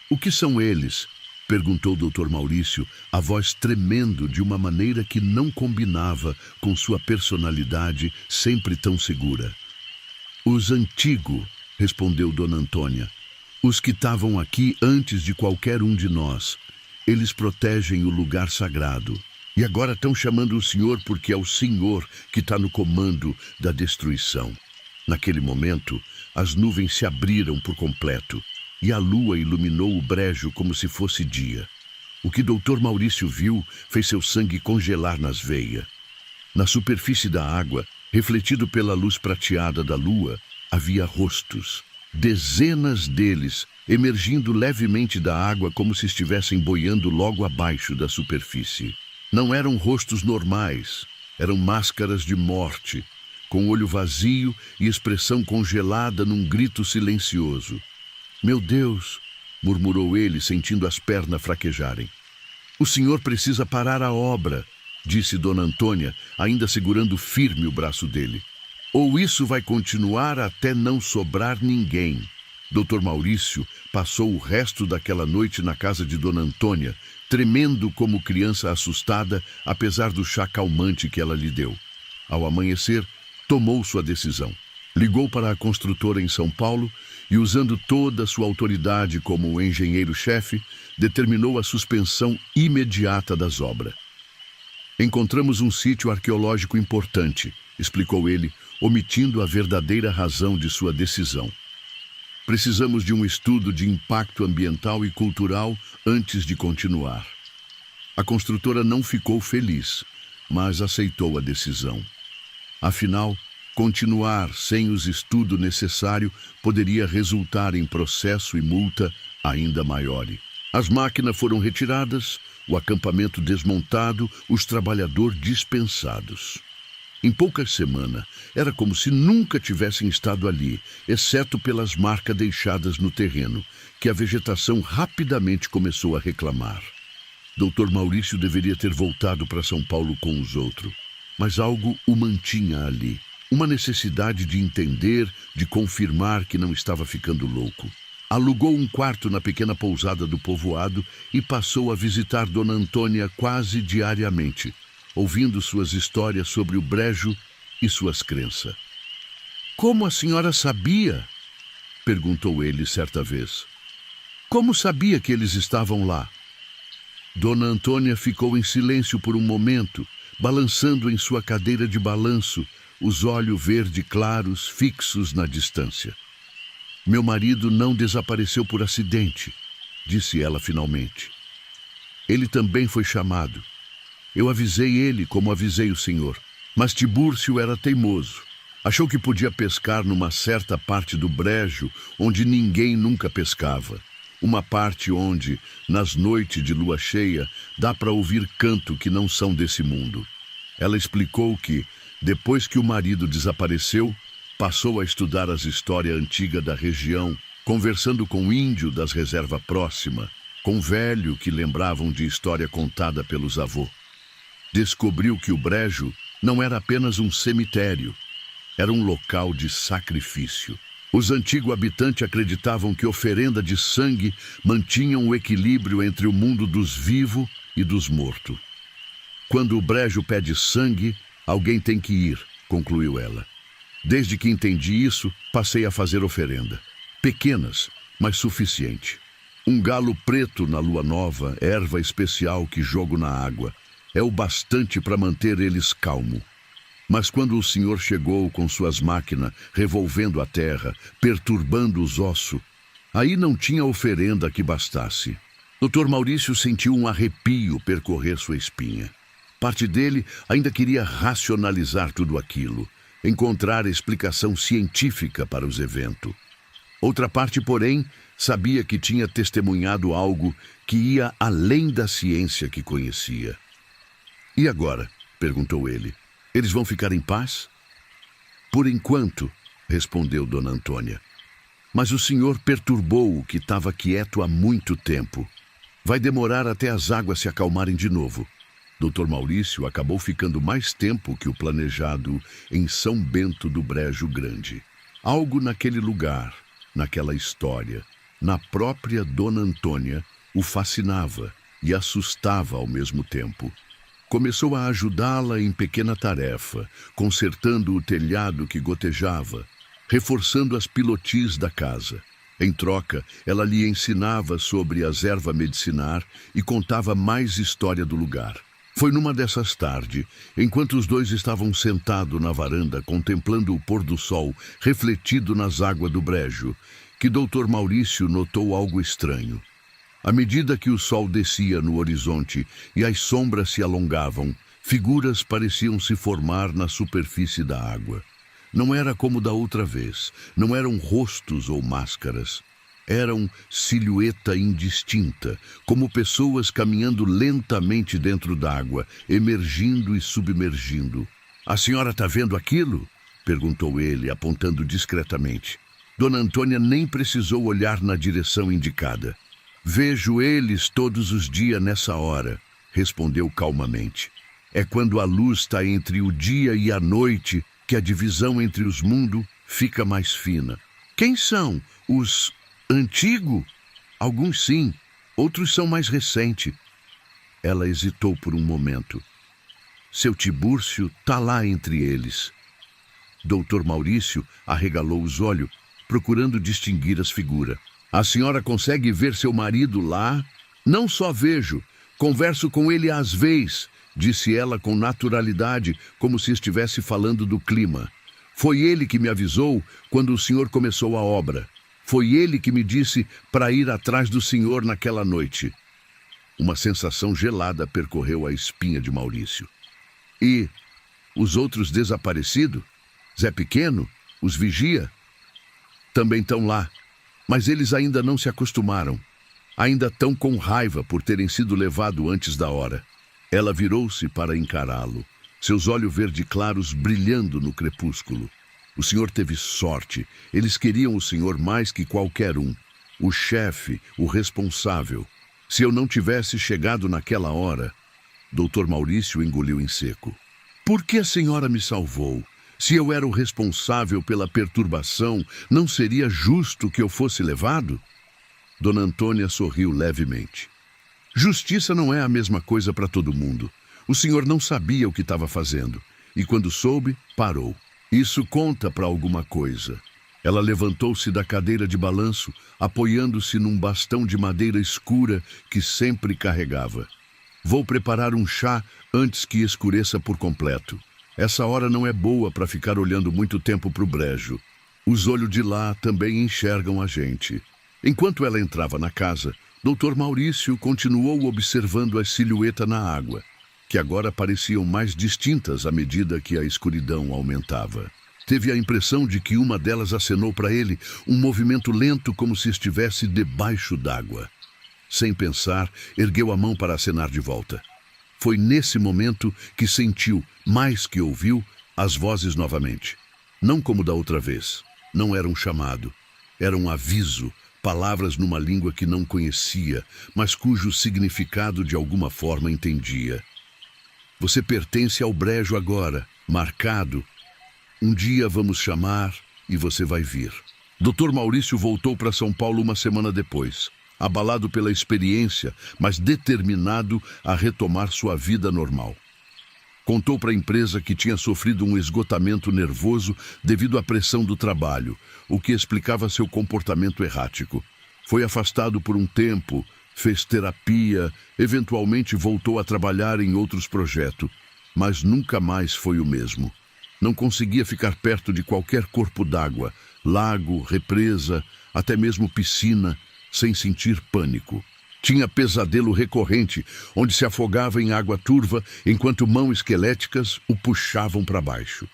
[SPEAKER 1] O que são eles? Perguntou Dr. Maurício, a voz tremendo de uma maneira que não combinava com sua personalidade sempre tão segura. Os antigos, respondeu Dona Antônia. Os que estavam aqui antes de qualquer um de nós. Eles protegem o lugar sagrado. E agora estão chamando o Senhor porque é o Senhor que está no comando da destruição. Naquele momento, as nuvens se abriram por completo e a lua iluminou o brejo como se fosse dia. O que Dr. Maurício viu fez seu sangue congelar nas veias. Na superfície da água, refletido pela luz prateada da lua, havia rostos. Dezenas deles, emergindo levemente da água como se estivessem boiando logo abaixo da superfície. Não eram rostos normais, eram máscaras de morte, com olho vazio e expressão congelada num grito silencioso. Meu Deus, murmurou ele, sentindo as pernas fraquejarem. O senhor precisa parar a obra, disse Dona Antônia, ainda segurando firme o braço dele. Ou isso vai continuar até não sobrar ninguém. Dr. Maurício passou o resto daquela noite na casa de Dona Antônia, tremendo como criança assustada, apesar do chá calmante que ela lhe deu. Ao amanhecer, tomou sua decisão. Ligou para a construtora em São Paulo e, usando toda a sua autoridade como engenheiro-chefe, determinou a suspensão imediata das obras. Encontramos um sítio arqueológico importante, explicou ele, omitindo a verdadeira razão de sua decisão. Precisamos de um estudo de impacto ambiental e cultural antes de continuar. A construtora não ficou feliz, mas aceitou a decisão. Afinal, continuar sem os estudos necessários poderia resultar em processo e multa ainda maiores. As máquinas foram retiradas, o acampamento desmontado, os trabalhadores dispensados. Em poucas semanas, era como se nunca tivessem estado ali, exceto pelas marcas deixadas no terreno, que a vegetação rapidamente começou a reclamar. Dr. Maurício deveria ter voltado para São Paulo com os outros, mas algo o mantinha ali. Uma necessidade de entender, de confirmar que não estava ficando louco. Alugou um quarto na pequena pousada do povoado e passou a visitar Dona Antônia quase diariamente, ouvindo suas histórias sobre o brejo e suas crenças. Como a senhora sabia? Perguntou ele certa vez. Como sabia que eles estavam lá? Dona Antônia ficou em silêncio por um momento, balançando em sua cadeira de balanço, os olhos verde claros fixos na distância. Meu marido não desapareceu por acidente, disse ela finalmente. Ele também foi chamado. Eu avisei ele como avisei o senhor, mas Tibúrcio era teimoso. Achou que podia pescar numa certa parte do brejo onde ninguém nunca pescava. Uma parte onde, nas noites de lua cheia, dá para ouvir canto que não são desse mundo. Ela explicou que, depois que o marido desapareceu, passou a estudar as histórias antigas da região, conversando com índio das reservas próximas, com velho que lembravam de história contada pelos avós. Descobriu que o brejo não era apenas um cemitério, era um local de sacrifício. Os antigos habitantes acreditavam que oferenda de sangue mantinham o equilíbrio entre o mundo dos vivos e dos mortos. Quando o brejo pede sangue, alguém tem que ir, concluiu ela. Desde que entendi isso, passei a fazer oferenda. Pequenas, mas suficiente. Um galo preto na lua nova, erva especial que jogo na água, é o bastante para manter eles calmos. Mas quando o senhor chegou com suas máquinas, revolvendo a terra, perturbando os ossos, aí não tinha oferenda que bastasse. Dr. Maurício sentiu um arrepio percorrer sua espinha. Parte dele ainda queria racionalizar tudo aquilo, encontrar explicação científica para os eventos. Outra parte, porém, sabia que tinha testemunhado algo que ia além da ciência que conhecia. E agora? Perguntou ele. Eles vão ficar em paz? Por enquanto, respondeu Dona Antônia. Mas o senhor perturbou o que estava quieto há muito tempo. Vai demorar até as águas se acalmarem de novo. Dr. Maurício acabou ficando mais tempo que o planejado em São Bento do Brejo Grande. Algo naquele lugar, naquela história, na própria Dona Antônia, o fascinava e assustava ao mesmo tempo. Começou a ajudá-la em pequena tarefa, consertando o telhado que gotejava, reforçando as pilotis da casa. Em troca, ela lhe ensinava sobre as ervas medicinar e contava mais história do lugar. Foi numa dessas tardes, enquanto os dois estavam sentados na varanda contemplando o pôr do sol refletido nas águas do brejo, que Dr. Maurício notou algo estranho. À medida que o sol descia no horizonte e as sombras se alongavam, figuras pareciam se formar na superfície da água. Não era como da outra vez, não eram rostos ou máscaras. Eram silhueta indistinta, como pessoas caminhando lentamente dentro d'água, emergindo e submergindo. A senhora está vendo aquilo? Perguntou ele, apontando discretamente. Dona Antônia nem precisou olhar na direção indicada. Vejo eles todos os dias nessa hora, respondeu calmamente. É quando a luz está entre o dia e a noite que a divisão entre os mundos fica mais fina. Quem são? Os antigos? Alguns sim, outros são mais recentes. Ela hesitou por um momento. Seu Tibúrcio está lá entre eles. Dr. Maurício arregalou os olhos, procurando distinguir as figuras. A senhora consegue ver seu marido lá? Não só vejo, converso com ele às vezes, disse ela com naturalidade, como se estivesse falando do clima. Foi ele que me avisou quando o senhor começou a obra. Foi ele que me disse para ir atrás do senhor naquela noite. Uma sensação gelada percorreu a espinha de Maurício. E os outros desaparecidos? Zé Pequeno? Os vigia? Também estão lá. Mas eles ainda não se acostumaram. Ainda estão com raiva por terem sido levados antes da hora. Ela virou-se para encará-lo, seus olhos verde claros brilhando no crepúsculo. O senhor teve sorte. Eles queriam o senhor mais que qualquer um. O chefe, o responsável. Se eu não tivesse chegado naquela hora... Dr. Maurício engoliu em seco. Por que a senhora me salvou? Se eu era o responsável pela perturbação, não seria justo que eu fosse levado? Dona Antônia sorriu levemente. Justiça não é a mesma coisa para todo mundo. O senhor não sabia o que estava fazendo. E quando soube, parou. Isso conta para alguma coisa. Ela levantou-se da cadeira de balanço, apoiando-se num bastão de madeira escura que sempre carregava. Vou preparar um chá antes que escureça por completo. Essa hora não é boa para ficar olhando muito tempo para o brejo. Os olhos de lá também enxergam a gente. Enquanto ela entrava na casa, Dr. Maurício continuou observando a silhueta na água, que agora pareciam mais distintas à medida que a escuridão aumentava. Teve a impressão de que uma delas acenou para ele, um movimento lento como se estivesse debaixo d'água. Sem pensar, ergueu a mão para acenar de volta. Foi nesse momento que sentiu, mais que ouviu, as vozes novamente. Não como da outra vez. Não era um chamado. Era um aviso, palavras numa língua que não conhecia, mas cujo significado de alguma forma entendia. Você pertence ao brejo agora, marcado. Um dia vamos chamar e você vai vir. Dr. Maurício voltou para São Paulo uma semana depois, abalado pela experiência, mas determinado a retomar sua vida normal. Contou para a empresa que tinha sofrido um esgotamento nervoso devido à pressão do trabalho, o que explicava seu comportamento errático. Foi afastado por um tempo, fez terapia, eventualmente voltou a trabalhar em outros projetos, mas nunca mais foi o mesmo. Não conseguia ficar perto de qualquer corpo d'água, lago, represa, até mesmo piscina, sem sentir pânico. Tinha pesadelo recorrente, onde se afogava em água turva, enquanto mãos esqueléticas o puxavam para baixo.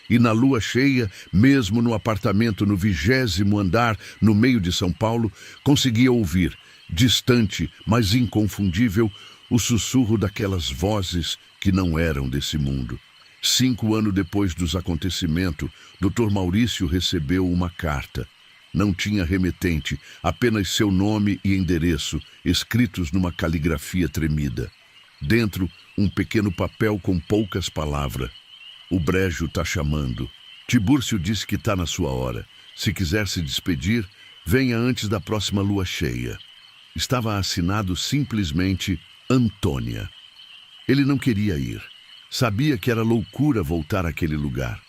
[SPEAKER 1] E na lua cheia, mesmo no apartamento no 20º andar, no meio de São Paulo, conseguia ouvir, distante, mas inconfundível, o sussurro daquelas vozes que não eram desse mundo. 5 anos depois dos acontecimentos, Dr. Maurício recebeu uma carta. Não tinha remetente, apenas seu nome e endereço, escritos numa caligrafia tremida. Dentro, um pequeno papel com poucas palavras. O brejo tá chamando. Tibúrcio disse que tá na sua hora. Se quiser se despedir, venha antes da próxima lua cheia. Estava assinado simplesmente Antônia. Ele não queria ir. Sabia que era loucura voltar àquele lugar.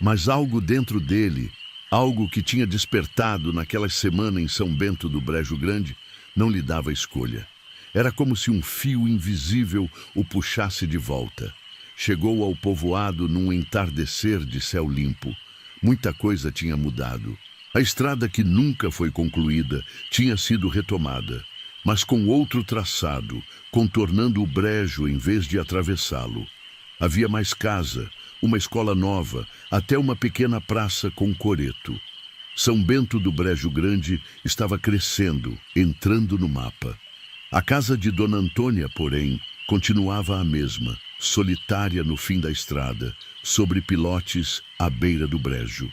[SPEAKER 1] Mas algo dentro dele, algo que tinha despertado naquela semana em São Bento do Brejo Grande, não lhe dava escolha. Era como se um fio invisível o puxasse de volta. Chegou ao povoado num entardecer de céu limpo. Muita coisa tinha mudado. A estrada que nunca foi concluída tinha sido retomada, mas com outro traçado, contornando o brejo em vez de atravessá-lo. Havia mais casa, uma escola nova, até uma pequena praça com coreto. São Bento do Brejo Grande estava crescendo, entrando no mapa. A casa de Dona Antônia, porém, continuava a mesma, solitária no fim da estrada, sobre pilotes à beira do brejo.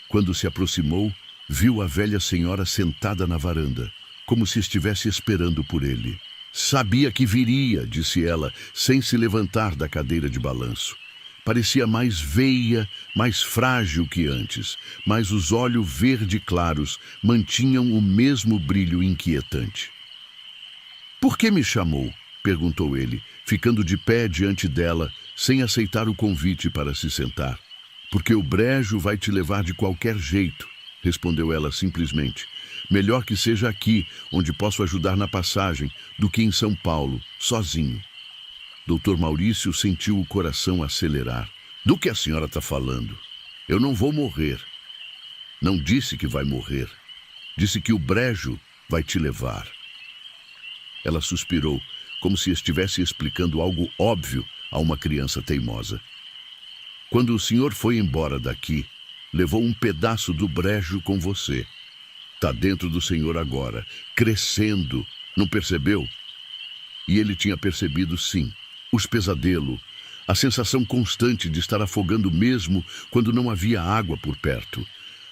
[SPEAKER 1] Quando se aproximou, viu a velha senhora sentada na varanda, como se estivesse esperando por ele. Sabia que viria, disse ela, sem se levantar da cadeira de balanço. Parecia mais veia, mais frágil que antes, mas os olhos verde claros mantinham o mesmo brilho inquietante. "Por que me chamou?" perguntou ele, ficando de pé diante dela, sem aceitar o convite para se sentar. "Porque o brejo vai te levar de qualquer jeito", respondeu ela simplesmente. "Melhor que seja aqui, onde posso ajudar na passagem, do que em São Paulo, sozinho." Dr. Maurício sentiu o coração acelerar. "Do que a senhora está falando? Eu não vou morrer." "Não disse que vai morrer. Disse que o brejo vai te levar." Ela suspirou, como se estivesse explicando algo óbvio a uma criança teimosa. "Quando o senhor foi embora daqui, levou um pedaço do brejo com você. Está dentro do senhor agora, crescendo, não percebeu?" E ele tinha percebido sim. Os pesadelos, a sensação constante de estar afogando mesmo quando não havia água por perto.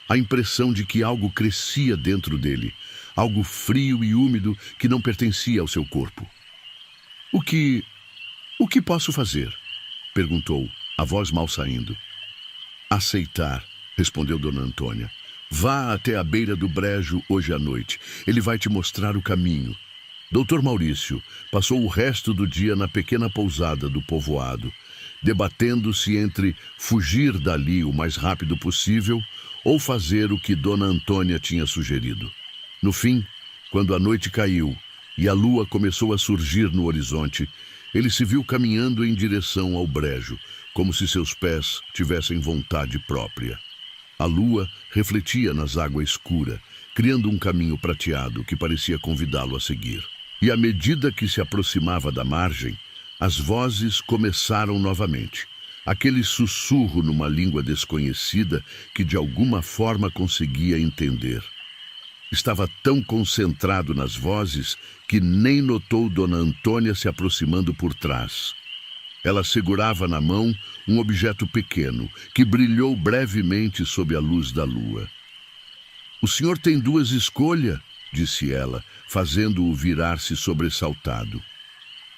[SPEAKER 1] A impressão de que algo crescia dentro dele, algo frio e úmido que não pertencia ao seu corpo. O que posso fazer?" perguntou, a voz mal saindo. "Aceitar", respondeu Dona Antônia. "Vá até a beira do brejo hoje à noite. Ele vai te mostrar o caminho." Dr. Maurício passou o resto do dia na pequena pousada do povoado, debatendo-se entre fugir dali o mais rápido possível ou fazer o que Dona Antônia tinha sugerido. No fim, quando a noite caiu e a lua começou a surgir no horizonte, ele se viu caminhando em direção ao brejo, como se seus pés tivessem vontade própria. A lua refletia nas águas escuras, criando um caminho prateado que parecia convidá-lo a seguir. E à medida que se aproximava da margem, as vozes começaram novamente. Aquele sussurro numa língua desconhecida que de alguma forma conseguia entender. Estava tão concentrado nas vozes que nem notou Dona Antônia se aproximando por trás. Ela segurava na mão um objeto pequeno que brilhou brevemente sob a luz da lua. "O senhor tem duas escolhas", disse ela, fazendo-o virar-se sobressaltado.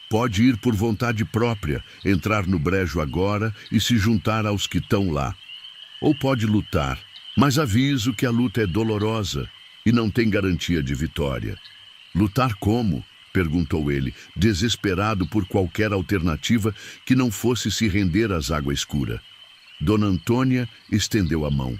[SPEAKER 1] "Pode ir por vontade própria, entrar no brejo agora e se juntar aos que estão lá. Ou pode lutar, mas aviso que a luta é dolorosa e não tem garantia de vitória." "Lutar como?", perguntou ele, desesperado por qualquer alternativa que não fosse se render às águas escuras. Dona Antônia estendeu a mão.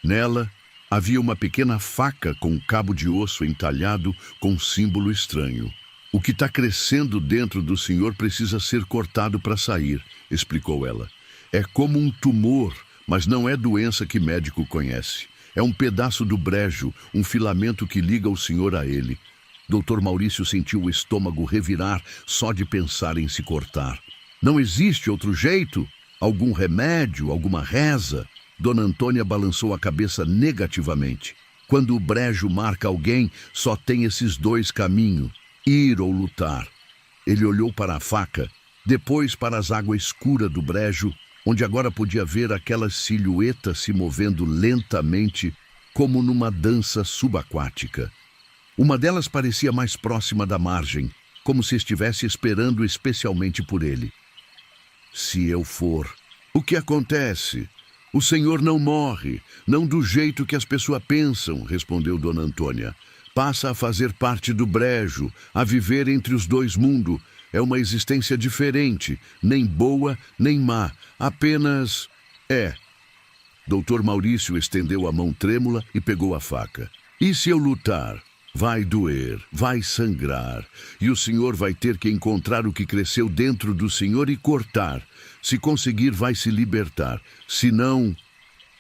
[SPEAKER 1] Nela havia uma pequena faca com um cabo de osso entalhado com um símbolo estranho. "O que está crescendo dentro do senhor precisa ser cortado para sair", explicou ela. "É como um tumor, mas não é doença que médico conhece. É um pedaço do brejo, um filamento que liga o senhor a ele." Dr. Maurício sentiu o estômago revirar só de pensar em se cortar. "Não existe outro jeito? Algum remédio, alguma reza?" Dona Antônia balançou a cabeça negativamente. "Quando o brejo marca alguém, só tem esses dois caminhos: ir ou lutar." Ele olhou para a faca, depois para as águas escuras do brejo, onde agora podia ver aquelas silhuetas se movendo lentamente, como numa dança subaquática. Uma delas parecia mais próxima da margem, como se estivesse esperando especialmente por ele. "Se eu for, o que acontece? O senhor não morre, não do jeito que as pessoas pensam", respondeu Dona Antônia. "Passa a fazer parte do brejo, a viver entre os dois mundos. É uma existência diferente, nem boa nem má, apenas é." Dr. Maurício estendeu a mão trêmula e pegou a faca. "E se eu lutar? Vai doer, vai sangrar, e o senhor vai ter que encontrar o que cresceu dentro do senhor e cortar. Se conseguir, vai se libertar. Se não..."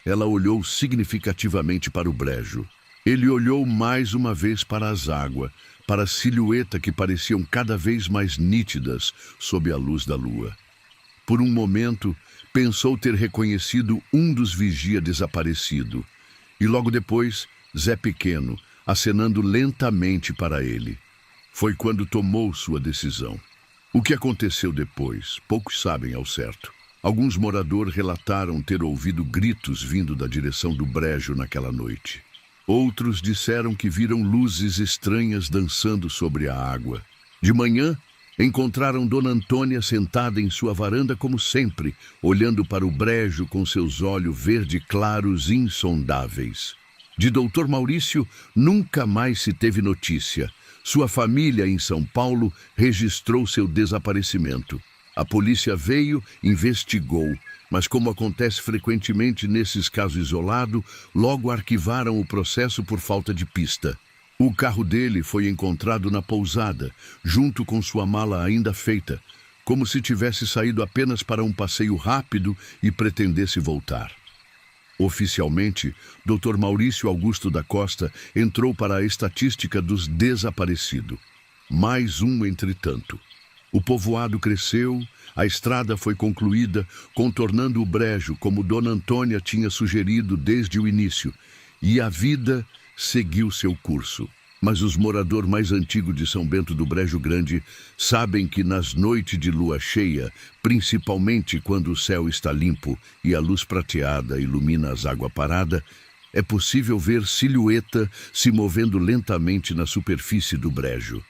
[SPEAKER 1] Ela olhou significativamente para o brejo. Ele olhou mais uma vez para as águas, para a silhueta que pareciam cada vez mais nítidas sob a luz da lua. Por um momento, pensou ter reconhecido um dos vigia desaparecido. E logo depois, Zé Pequeno, acenando lentamente para ele. Foi quando tomou sua decisão. O que aconteceu depois, poucos sabem ao certo. Alguns moradores relataram ter ouvido gritos vindo da direção do brejo naquela noite. Outros disseram que viram luzes estranhas dançando sobre a água. De manhã, encontraram Dona Antônia sentada em sua varanda como sempre, olhando para o brejo com seus olhos verde claros insondáveis. De Dr. Maurício nunca mais se teve notícia. Sua família em São Paulo registrou seu desaparecimento. A polícia veio, investigou, mas como acontece frequentemente nesses casos isolados, logo arquivaram o processo por falta de pista. O carro dele foi encontrado na pousada, junto com sua mala ainda feita, como se tivesse saído apenas para um passeio rápido e pretendesse voltar. Oficialmente, Dr. Maurício Augusto da Costa entrou para a estatística dos desaparecidos. Mais um, entretanto. O povoado cresceu, a estrada foi concluída, contornando o brejo como Dona Antônia tinha sugerido desde o início, e a vida seguiu seu curso. Mas os moradores mais antigos de São Bento do Brejo Grande sabem que nas noites de lua cheia, principalmente quando o céu está limpo e a luz prateada ilumina as águas paradas, é possível ver silhueta se movendo lentamente na superfície do brejo.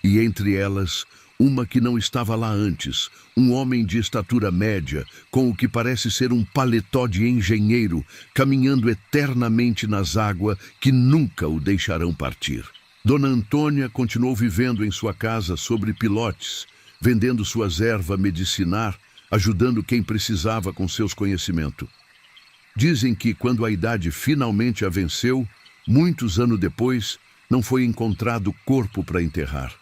[SPEAKER 1] E entre elas, uma que não estava lá antes, um homem de estatura média, com o que parece ser um paletó de engenheiro, caminhando eternamente nas águas que nunca o deixarão partir. Dona Antônia continuou vivendo em sua casa sobre pilotes, vendendo suas ervas medicinar, ajudando quem precisava com seus conhecimentos. Dizem que quando a idade finalmente a venceu, muitos anos depois, não foi encontrado corpo para enterrar.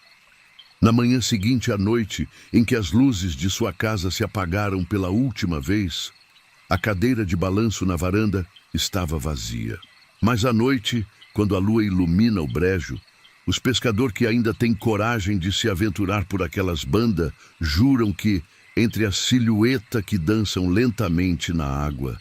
[SPEAKER 1] Na manhã seguinte à noite, em que as luzes de sua casa se apagaram pela última vez, a cadeira de balanço na varanda estava vazia. Mas à noite, quando a lua ilumina o brejo, os pescadores que ainda têm coragem de se aventurar por aquelas bandas juram que, entre a silhueta que dançam lentamente na água,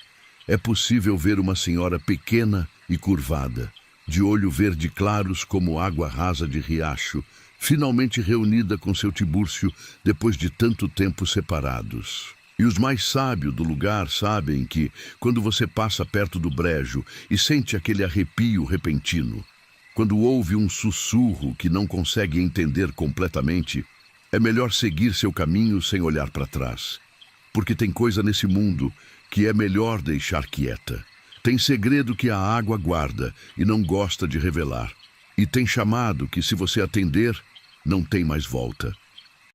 [SPEAKER 1] é possível ver uma senhora pequena e curvada, de olho verde claros como água rasa de riacho, finalmente reunida com seu Tibúrcio depois de tanto tempo separados. E os mais sábios do lugar sabem que, quando você passa perto do brejo e sente aquele arrepio repentino, quando ouve um sussurro que não consegue entender completamente, é melhor seguir seu caminho sem olhar para trás. Porque tem coisa nesse mundo que é melhor deixar quieta. Tem segredo que a água guarda e não gosta de revelar. E tem chamado que, se você atender, não tem mais volta.